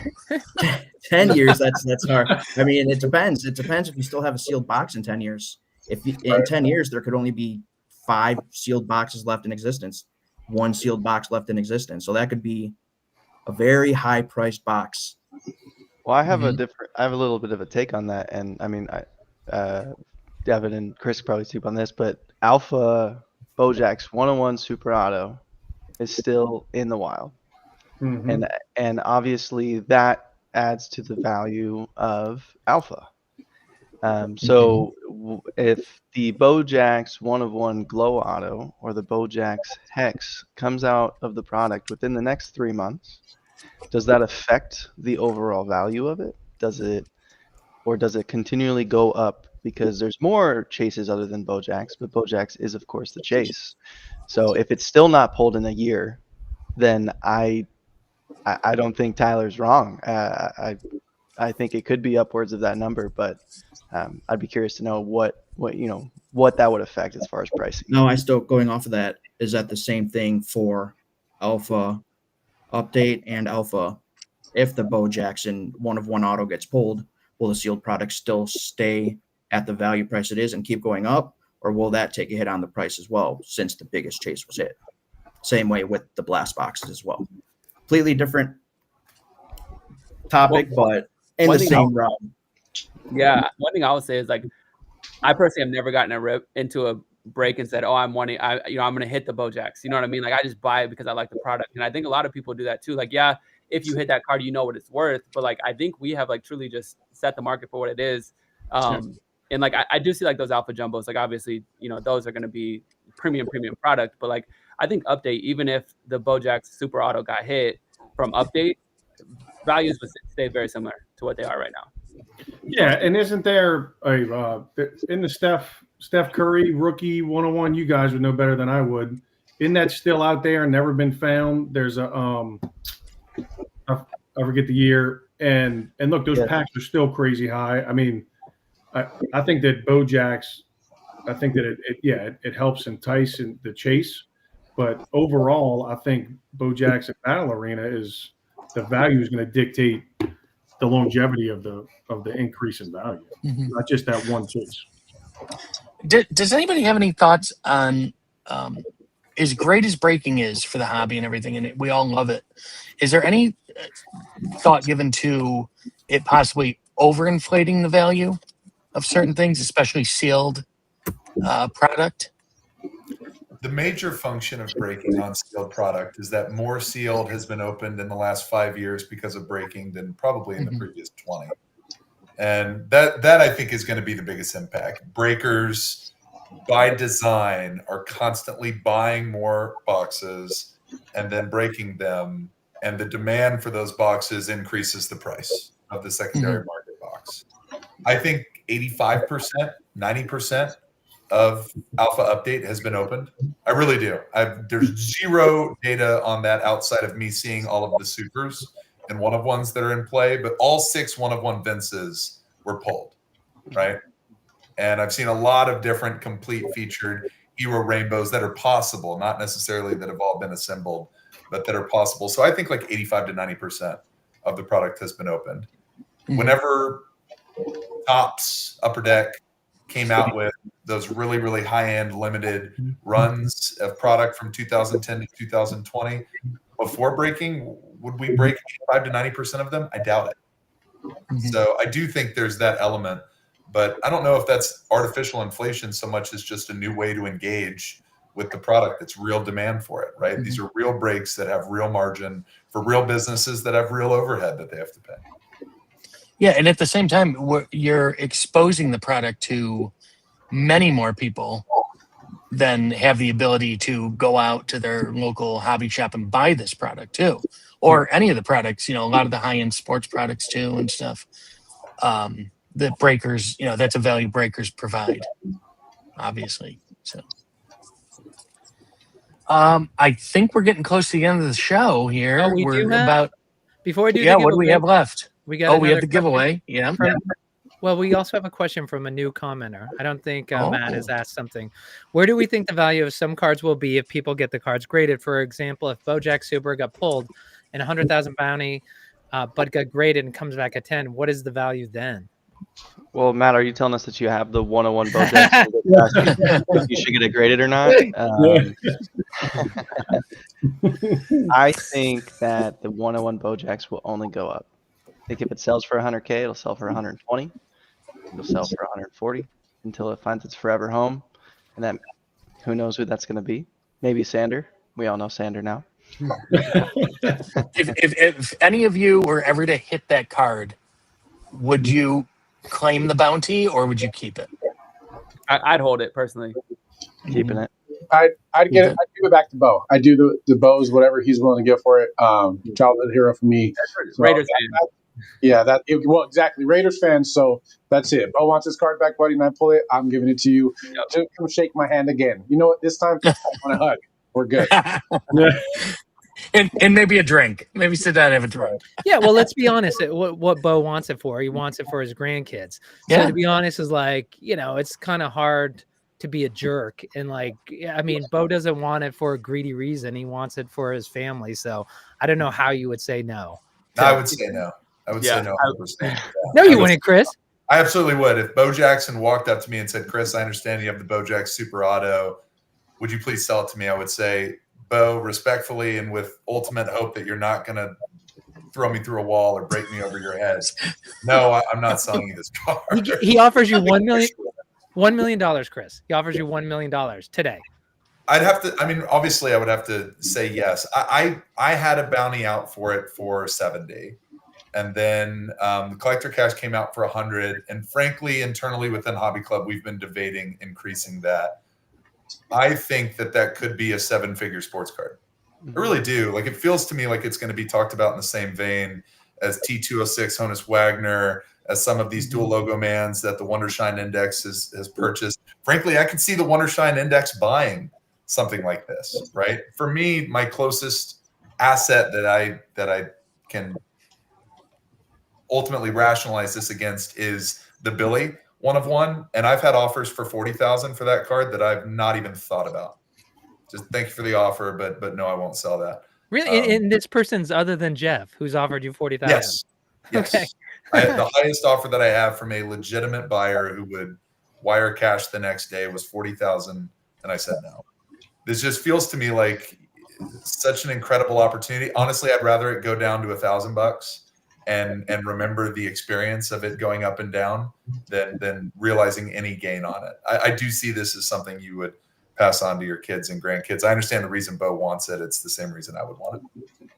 10 years, that's hard. I mean, it depends. It depends if you still have a sealed box in 10 years. In 10 years, there could only be 5 sealed boxes left in existence, 1 sealed box left in existence. So that could be a very high priced box. Well, I have a little bit of a take on that. And I mean, Devin and Chris probably soup on this, but Alpha BoJack's 101 Super Auto is still in the wild. Mm-hmm. And obviously that adds to the value of Alpha. So if the BoJack's 101 Glow Auto or the BoJack's Hex comes out of the product within the next 3 months, does that affect the overall value of it? Does it continually go up because there's more chases other than BoJack's, but BoJack's is of course the chase. So if it's still not pulled in a year, then I don't think Tyler's wrong. I think it could be upwards of that number, but I'd be curious to know what that would affect as far as pricing. No, I still going off of that. Is that the same thing for Alpha Update and Alpha? If the BoJack's in 101 auto gets pulled, will the sealed product still stay at the value price it is and keep going up, or will that take a hit on the price as well since the biggest chase was hit? Same way with the blast boxes as well. Completely different topic, but in the same realm. Yeah, one thing I would say is like, I personally have never gotten into a break and said, "Oh, I'm going to hit the BoJack's." You know what I mean? Like I just buy it because I like the product, and I think a lot of people do that too. Like, yeah, if you hit that card, you know what it's worth, but like I think we have like truly just set the market for what it is. And like I do see like those Alpha Jumbos. Like obviously, those are going to be premium product, but like I think Update, even if the BoJack's Super Auto got hit from Update, values would stay very similar to what they are right now. Yeah, and isn't there in the Steph Curry rookie 101? You guys would know better than I would. Isn't that still out there and never been found? There's a I forget the year, and look, those packs are still crazy high. I mean, I think that BoJack's, I think that it helps entice in the chase, but overall, I think BoJack's at Battle Arena is the value is going to dictate the longevity of the increase in value, not just that one chase. Does anybody have any thoughts on, as great as breaking is for the hobby and everything, and we all love it, is there any thought given to it possibly overinflating the value of certain things, especially sealed product? The major function of breaking on sealed product is that more sealed has been opened in the last 5 years because of breaking than probably in the previous 20. And that I think is going to be the biggest impact. Breakers, by design, are constantly buying more boxes and then breaking them and the demand for those boxes increases the price of the secondary market box. I think 85%, 90% of Alpha Update has been opened. I really do. There's zero data on that outside of me seeing all of the supers and one-of-ones that are in play, but all 6 one-of-one Vinces were pulled, right? And I've seen a lot of different complete featured hero rainbows that are possible, not necessarily that have all been assembled, but that are possible. So I think like 85 to 90% of the product has been opened. Whenever Topps Upper Deck came out with those really, really high-end limited runs of product from 2010 to 2020, before breaking, would we break 85 to 90% of them? I doubt it. So I do think there's that element, but I don't know if that's artificial inflation so much as just a new way to engage with the product. It's real demand for it, right? These are real breaks that have real margin for real businesses that have real overhead that they have to pay. Yeah, and at the same time, you're exposing the product to many more people than have the ability to go out to their local hobby shop and buy this product too, or any of the products. You know, a lot of the high-end sports products too and stuff. The breakers, you know, that's a value breakers provide, obviously. So, I think we're getting close to the end of the show here. Oh, we're about before we do. Yeah, what do we have left? We got. We have the giveaway. Yeah. Well, we also have a question from a new commenter. I don't think Matt has asked something. Where do we think the value of some cards will be if people get the cards graded? For example, if BoJack Super got pulled and 100,000 bounty, but got graded and comes back at 10, what is the value then? Well, Matt, are you telling us that you have the 101 BoJack? You should get it graded or not? I think that the 101 BoJacks will only go up. I think if it sells for 100K, it'll sell for 120. It'll sell for 140 until it finds its forever home. And then who knows who that's going to be? Maybe Sander. We all know Sander now. If any of you were ever to hit that card, would you claim the bounty or would you keep it? I'd hold it personally. Keeping it. I'd give it back to Bo. I do the Bo's whatever he's willing to give for it. Childhood hero for me. So Raiders fan. Well, exactly. Raiders fans. So that's it. Bo wants his card back, buddy, and I pull it. I'm giving it to you. Just come shake my hand again. You know what? This time, I want a hug. We're good. And maybe a drink. Maybe sit down and have a drink. Yeah, well, let's be honest. What Bo wants it for, he wants it for his grandkids. So to be honest, is like, you know, it's kind of hard to be a jerk. And like, I mean, Bo doesn't want it for a greedy reason. He wants it for his family. So I don't know how you would say no. I would say no. I would say no. 100%. No, you wouldn't, Chris. I absolutely would. If Bo Jackson walked up to me and said, Chris, I understand you have the BoJack Super Auto. Would you please sell it to me? I would say, Bo, respectfully and with ultimate hope that you're not going to throw me through a wall or break me over your head. No, I'm not selling you this car. He offers you $1 million, Chris. He offers you $1 million today. I'd have to, I mean, obviously I would have to say yes. I had a bounty out for it for 70. And then the collector cash came out for 100. And frankly, internally within Hobby Club, we've been debating increasing that. I think that could be a 7-figure sports card. I really do. Like, it feels to me like it's going to be talked about in the same vein as T206 Honus Wagner, as some of these dual logo mans that the Wondershine Index has purchased. Frankly, I could see the Wondershine Index buying something like this, right? For me, my closest asset that I can ultimately rationalize this against is the Billy 1-of-1, and I've had offers for 40,000 for that card that I've not even thought about. Just thank you for the offer, but no, I won't sell that. Really? And this person's other than Jeff, who's offered you 40,000. Yes. Okay. The highest offer that I have from a legitimate buyer who would wire cash the next day was 40,000, and I said no. This just feels to me like such an incredible opportunity. Honestly, I'd rather it go down to $1,000 and remember the experience of it going up and down than realizing any gain on it. I do see this as something you would pass on to your kids and grandkids. I understand the reason Bo wants it. It's the same reason I would want it.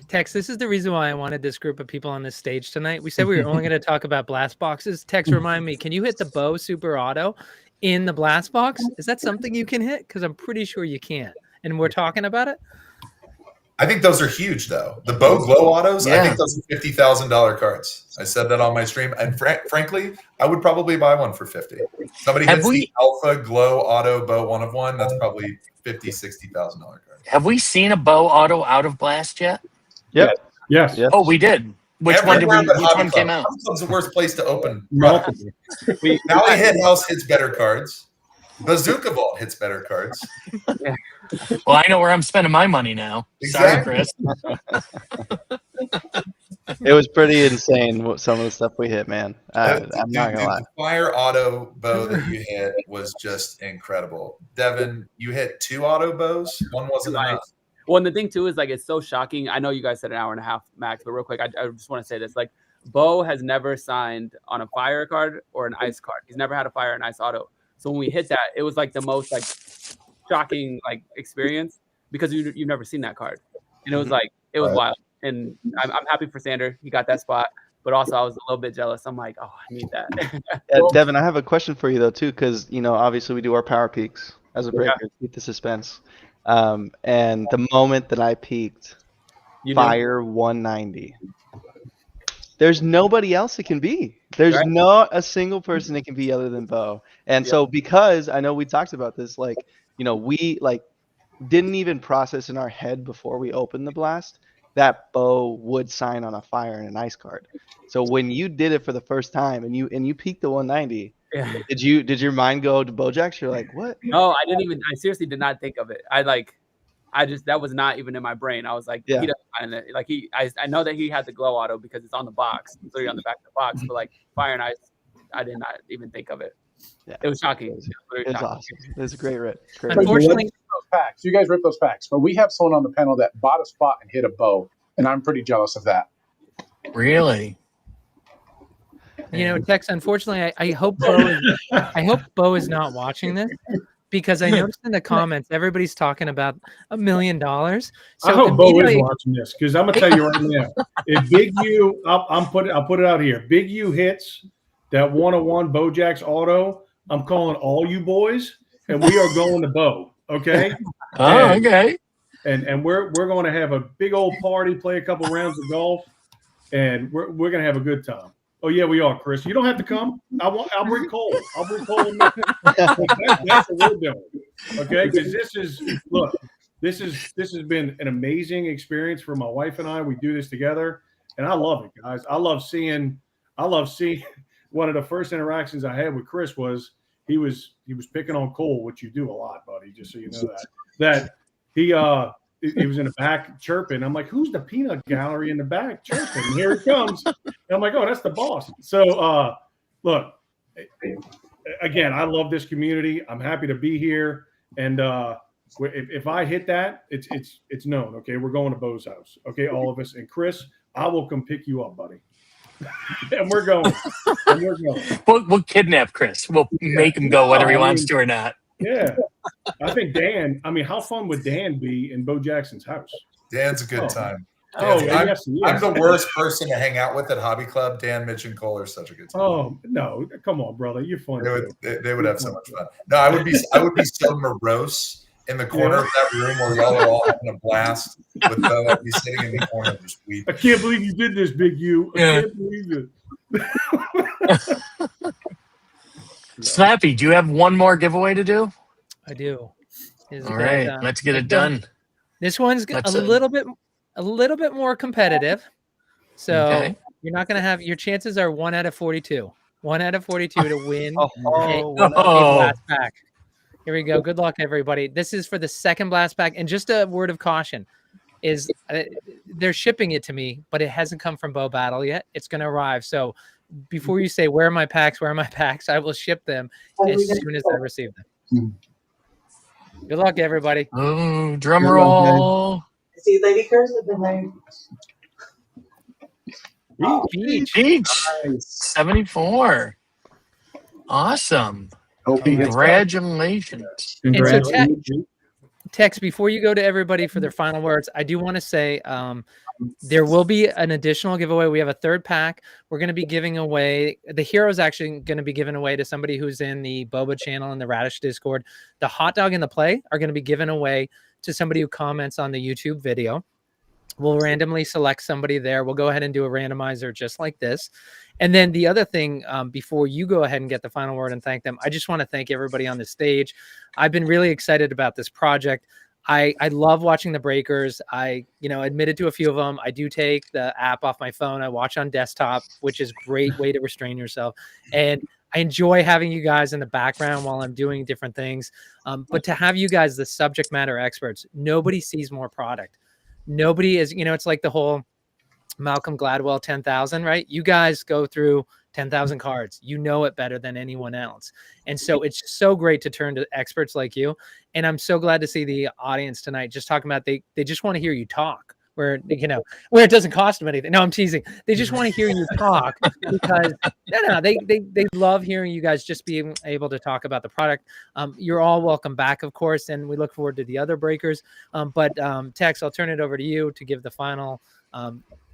Tex, this is the reason why I wanted this group of people on this stage tonight. We said we were only going to talk about blast boxes. Tex, remind me, can you hit the Bo Super Auto in the blast box? Is that something you can hit? Because I'm pretty sure you can't. And we're talking about it? I think those are huge, though. The Bo Glow autos, I think those are $50,000 cards. I said that on my stream, and frankly, I would probably buy one for 50. Somebody hits the Alpha Glow Auto Bo 1 of 1. That's probably $50,000-$60,000 card. Have we seen a Bo auto out of blast yet? Yep. Yes. Oh, we did. Which one came out? Hobby Club's the worst place to open. Multiple. Valley Hit House hits better cards. Bazooka Vault hits better cards. Well, I know where I'm spending my money now. Exactly. Sorry, Chris. It was pretty insane what some of the stuff we hit, man. I'm not gonna lie. The fire auto bow that you hit was just incredible. Devin, you hit 2 auto bows. One wasn't enough. Well, and the thing too is like it's so shocking. I know you guys said an hour and a half max, but real quick, I just want to say this: like, Bo has never signed on a fire card or an ice card. He's never had a fire and ice auto. So when we hit that, it was like the most like shocking like experience because you've never seen that card, and it was like it was wild. And I'm happy for Sander. He got that spot, but also I was a little bit jealous. I'm like, oh, I need that. Devin, I have a question for you though too, because obviously we do our power peaks as a breaker to keep the suspense. And the moment that I peaked, fire 190. There's nobody else it can be. There's not a single person it can be other than Bo. And so because I know we talked about this, like, we like didn't even process in our head before we opened the blast that Bo would sign on a fire and an ice card. So when you did it for the first time and you peaked the 190, did your mind go to BoJax? You're like, what? No, I seriously did not think of it. That was not even in my brain. I was like, he doesn't find it. Like I know that he had the glow auto because it's on the box, so you're on the back of the box. But like fire and ice, I did not even think of it. Yeah, it was shocking. It was awesome. It was a great rip. Unfortunately, packs. You guys rip those packs, but we have someone on the panel that bought a spot and hit a Bo, and I'm pretty jealous of that. Really? Tex. Unfortunately, I hope Bo is not watching this. Because I noticed in the comments, everybody's talking about $1 million. So I hope Bo is watching this because I'm gonna tell you right now, if Big U, I'll put it out here. Big U hits that 101 BoJax auto. I'm calling all you boys, and we are going to Bo. Okay. Okay. And we're going to have a big old party, play a couple rounds of golf, and we're gonna have a good time. Oh yeah, we are, Chris. You don't have to come. I'll bring Cole. I'll bring Cole. That's what we're doing, okay? Because this has been an amazing experience for my wife and I. We do this together, and I love it, guys. I love seeing. One of the first interactions I had with Chris was he was picking on Cole, which you do a lot, buddy. Just so you know that he was in the back chirping. I'm like, who's the peanut gallery in the back chirping? And here it comes. And I'm like, oh, that's the boss. So, look, again, I love this community. I'm happy to be here. And if I hit that, it's known. Okay, we're going to Bo's house. Okay, all of us. And Chris, I will come pick you up, buddy. And we're going. We'll kidnap Chris. We'll make him go whether he wants to or not. Yeah. I think Dan, how fun would Dan be in Bo Jackson's house? Dan's a good time. Yes, I'm the worst person to hang out with at Hobby Club. Dan, Mitch, and Cole are such a good time. Oh no, come on, brother, you're fun. They would have so much fun. No, I would be so morose in the corner of that room where y'all are all having a blast with Bo. I'd be sitting in the corner just weeping. I can't believe you did this, Big U. I can't believe it. Snappy, do you have one more giveaway to do? I do. All right, let's get it done. This one's a little bit more competitive. So you're not going to have your chances are 1 out of 42. 1 out of 42 to win a blast pack. Here we go. Good luck, everybody. This is for the second blast pack. And just a word of caution is they're shipping it to me, but it hasn't come from Bo Battle yet. It's going to arrive. So before you say, where are my packs? Where are my packs? I will ship them as soon as I receive them. Good luck, everybody. Oh, drum roll. See, Lady Cursive in there. Beach. Nice. 74. Awesome. Congratulations. Tex, before you go to everybody for their final words, I do want to say there will be an additional giveaway. We have a third pack. We're going to be giving away. The hero is actually going to be given away to somebody who's in the BoBA channel and the Radish Discord. The hot dog and the play are going to be given away to somebody who comments on the YouTube video. We'll randomly select somebody there. We'll go ahead and do a randomizer just like this. And then the other thing, before you go ahead and get the final word and thank them, I just want to thank everybody on the stage. I've been really excited about this project. I love watching the breakers. I, admitted to a few of them. I do take the app off my phone. I watch on desktop, which is a great way to restrain yourself. And I enjoy having you guys in the background while I'm doing different things. But to have you guys, the subject matter experts, nobody sees more product. Nobody is, it's like the whole Malcolm Gladwell 10,000, right? You guys go through 10,000 cards. You know it better than anyone else. And so it's so great to turn to experts like you. And I'm so glad to see the audience tonight just talking about they just want to hear you talk where it doesn't cost them anything. No, I'm teasing. They just want to hear you talk because they love hearing you guys just being able to talk about the product. You're all welcome back, of course, and we look forward to the other breakers. But Tex, I'll turn it over to you to give the final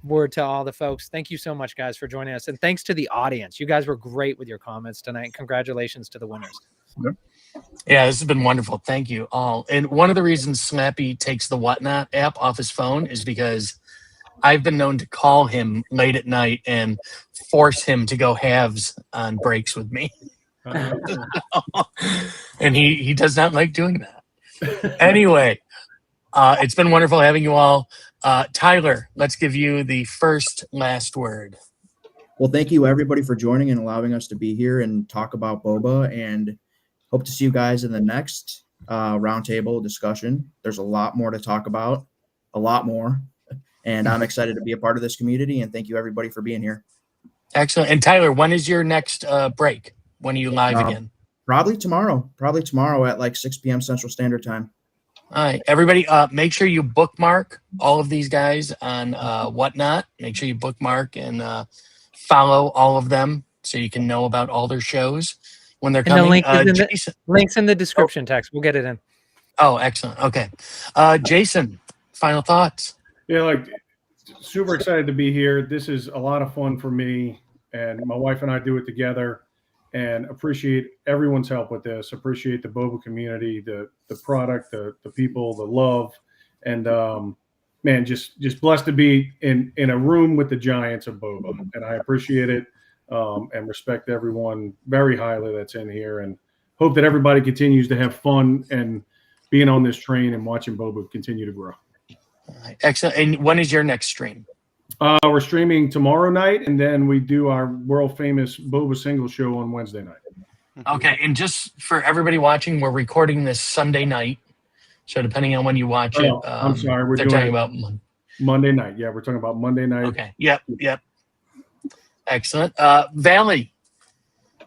word to all the folks. Thank you so much, guys, for joining us. And thanks to the audience. You guys were great with your comments tonight. Congratulations to the winners. Yeah, this has been wonderful. Thank you all. And one of the reasons Slappy takes the Whatnot app off his phone is because I've been known to call him late at night and force him to go halves on breaks with me. And he does not like doing that. Anyway, it's been wonderful having you all. Tyler, let's give you the last word. Well, thank you everybody for joining and allowing us to be here and talk about BoBA, and hope to see you guys in the next roundtable discussion. There's a lot more to talk about, a lot more. And I'm excited to be a part of this community, and thank you everybody for being here. Excellent. And Tyler, when is your next break? When are you live again? Probably tomorrow at like 6 p.m. Central Standard Time. All right, everybody, make sure you bookmark all of these guys on Whatnot. Make sure you bookmark and follow all of them so you can know about all their shows when they're coming. The link's in the description text. We'll get it in. Oh, excellent. Okay. Jason, final thoughts. Yeah, super excited to be here. This is a lot of fun for me, and my wife and I do it together, and appreciate everyone's help with this. Appreciate the BoBA community, the product, the people, the love, and man, just blessed to be in a room with the giants of BoBA, and I appreciate it and respect everyone very highly that's in here, and hope that everybody continues to have fun and being on this train and watching BoBA continue to grow. All right, excellent. And when is your next stream? We're streaming tomorrow night, and then we do our world famous BoBA single show on Wednesday night. Okay, and just for everybody watching, we're recording this Sunday night. So depending on when you watch it, I'm sorry, we're talking about Monday night. Yeah, we're talking about Monday night. Okay. Yep. Excellent. Valley,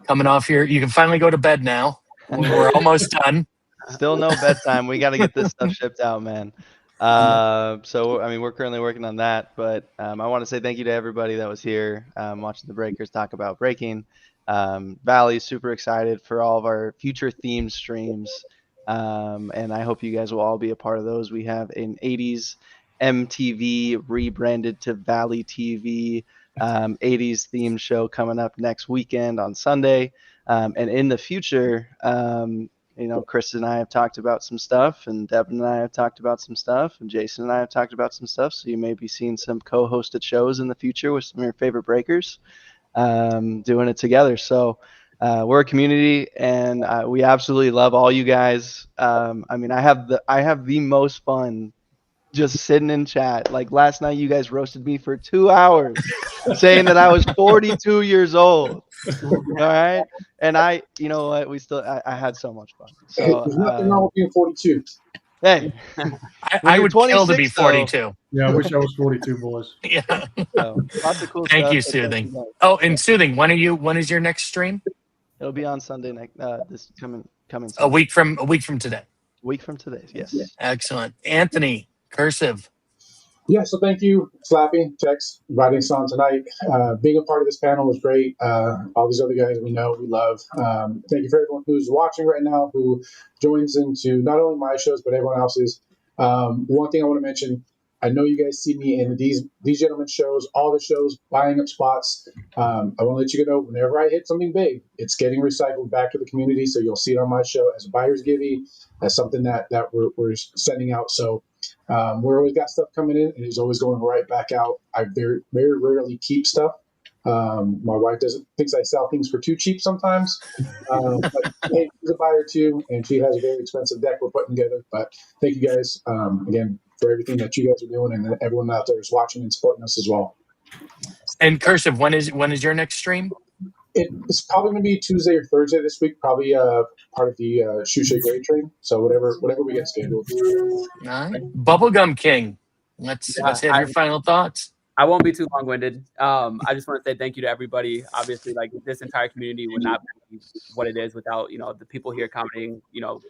coming off here. You can finally go to bed now. We're almost done. Still no bedtime. We got to get this stuff shipped out, man. So, I mean, we're currently working on that, but I want to say thank you to everybody that was here watching the breakers talk about breaking. Valley's super excited for all of our future theme streams, and I hope you guys will all be a part of those. We have an 80s MTV rebranded to Valley TV 80s theme show coming up next weekend on Sunday, and in the future, Chris and I have talked about some stuff, and Devin and I have talked about some stuff, and Jason and I have talked about some stuff. So you may be seeing some co-hosted shows in the future with some of your favorite breakers doing it together. So we're a community, and we absolutely love all you guys. I mean, I have the most fun just sitting in chat. Like last night, you guys roasted me for 2 hours saying that I was 42 years old. All right. And you know what? I had so much fun. So there's nothing wrong with being 42. Hey, I would kill to be 42. Though, yeah, I wish I was 42, boys. Yeah. So, lots of cool Thank stuff. you, Soothing. Oh, and Soothing, when is your next stream? It'll be on Sunday night. This coming Sunday. A week from today. Week from today. Yes. Excellent. Anthony, Cursive. Yeah, so thank you, Slappy, Tex, inviting us on tonight. Being a part of this panel was great. All these other guys we know, we love. Thank you for everyone who's watching right now, who joins into not only my shows, but everyone else's. One thing I want to mention, I know you guys see me in these gentlemen's shows, all the shows, buying up spots. I want to let you know, whenever I hit something big, it's getting recycled back to the community. So you'll see it on my show as a buyer's givey, as something that we're sending out. So We're always got stuff coming in, and it's always going right back out. I very, very rarely keep stuff. My wife thinks I sell things for too cheap sometimes. But hey, she's a buyer too, and she has a very expensive deck we're putting together. But thank you guys again for everything that you guys are doing, and everyone out there is watching and supporting us as well. And Cursive, when is your next stream? It's probably going to be Tuesday or Thursday this week. Probably part of the Shoe Shake Raid train. So whatever we get scheduled. All right. Bubblegum King. Let's have your final thoughts. I won't be too long-winded. I just want to say thank you to everybody. Obviously, like this entire community would not be what it is without, the people here commenting,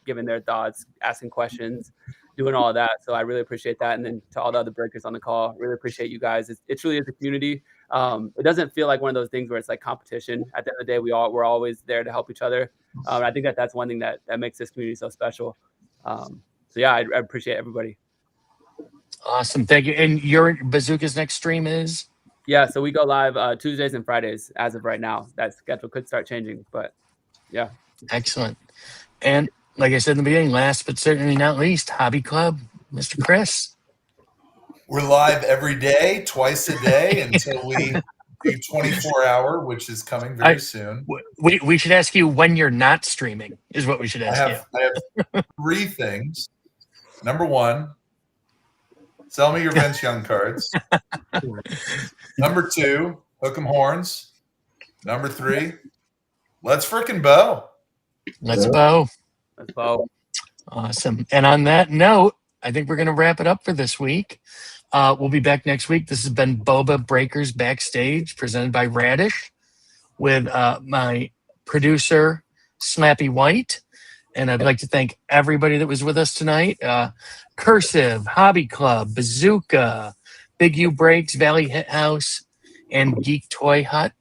giving their thoughts, asking questions, doing all of that. So I really appreciate that. And then to all the other breakers on the call, really appreciate you guys. It truly is a community. It doesn't feel like one of those things where it's like competition. At the end of the day, we're always there to help each other. I think that's one thing that makes this community so special. So yeah, I appreciate everybody. Awesome. Thank you. And your Bazooka's next stream is? Yeah, so we go live Tuesdays and Fridays as of right now. That schedule could start changing, but yeah. Excellent. And like I said in the beginning, last but certainly not least, Hobby Club, Mr. Chris. We're live every day, twice a day until we do 24-hour, which is coming very soon. We should ask you when you're not streaming, is what we should ask you. I have 3 things. Number 1, sell me your Vince Young cards. Number 2, hook 'em horns. Number 3, let's frickin' bow. Let's bow. Let's bow. Awesome. And on that note, I think we're going to wrap it up for this week. We'll be back next week. This has been BoBA Breakers Backstage, presented by Radish, with my producer, Slappy White. And I'd like to thank everybody that was with us tonight. Cursive, Hobby Club, Bazooka, Big U Breaks, Valley Hit House, and Geek Toy Hut.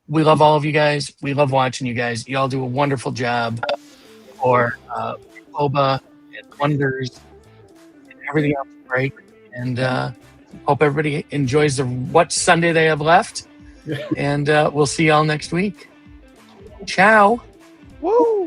We love all of you guys. We love watching you guys. You all do a wonderful job for BoBA and Wonders and everything else great. And hope everybody enjoys what Sunday they have left. And we'll see y'all next week. Ciao. Woo!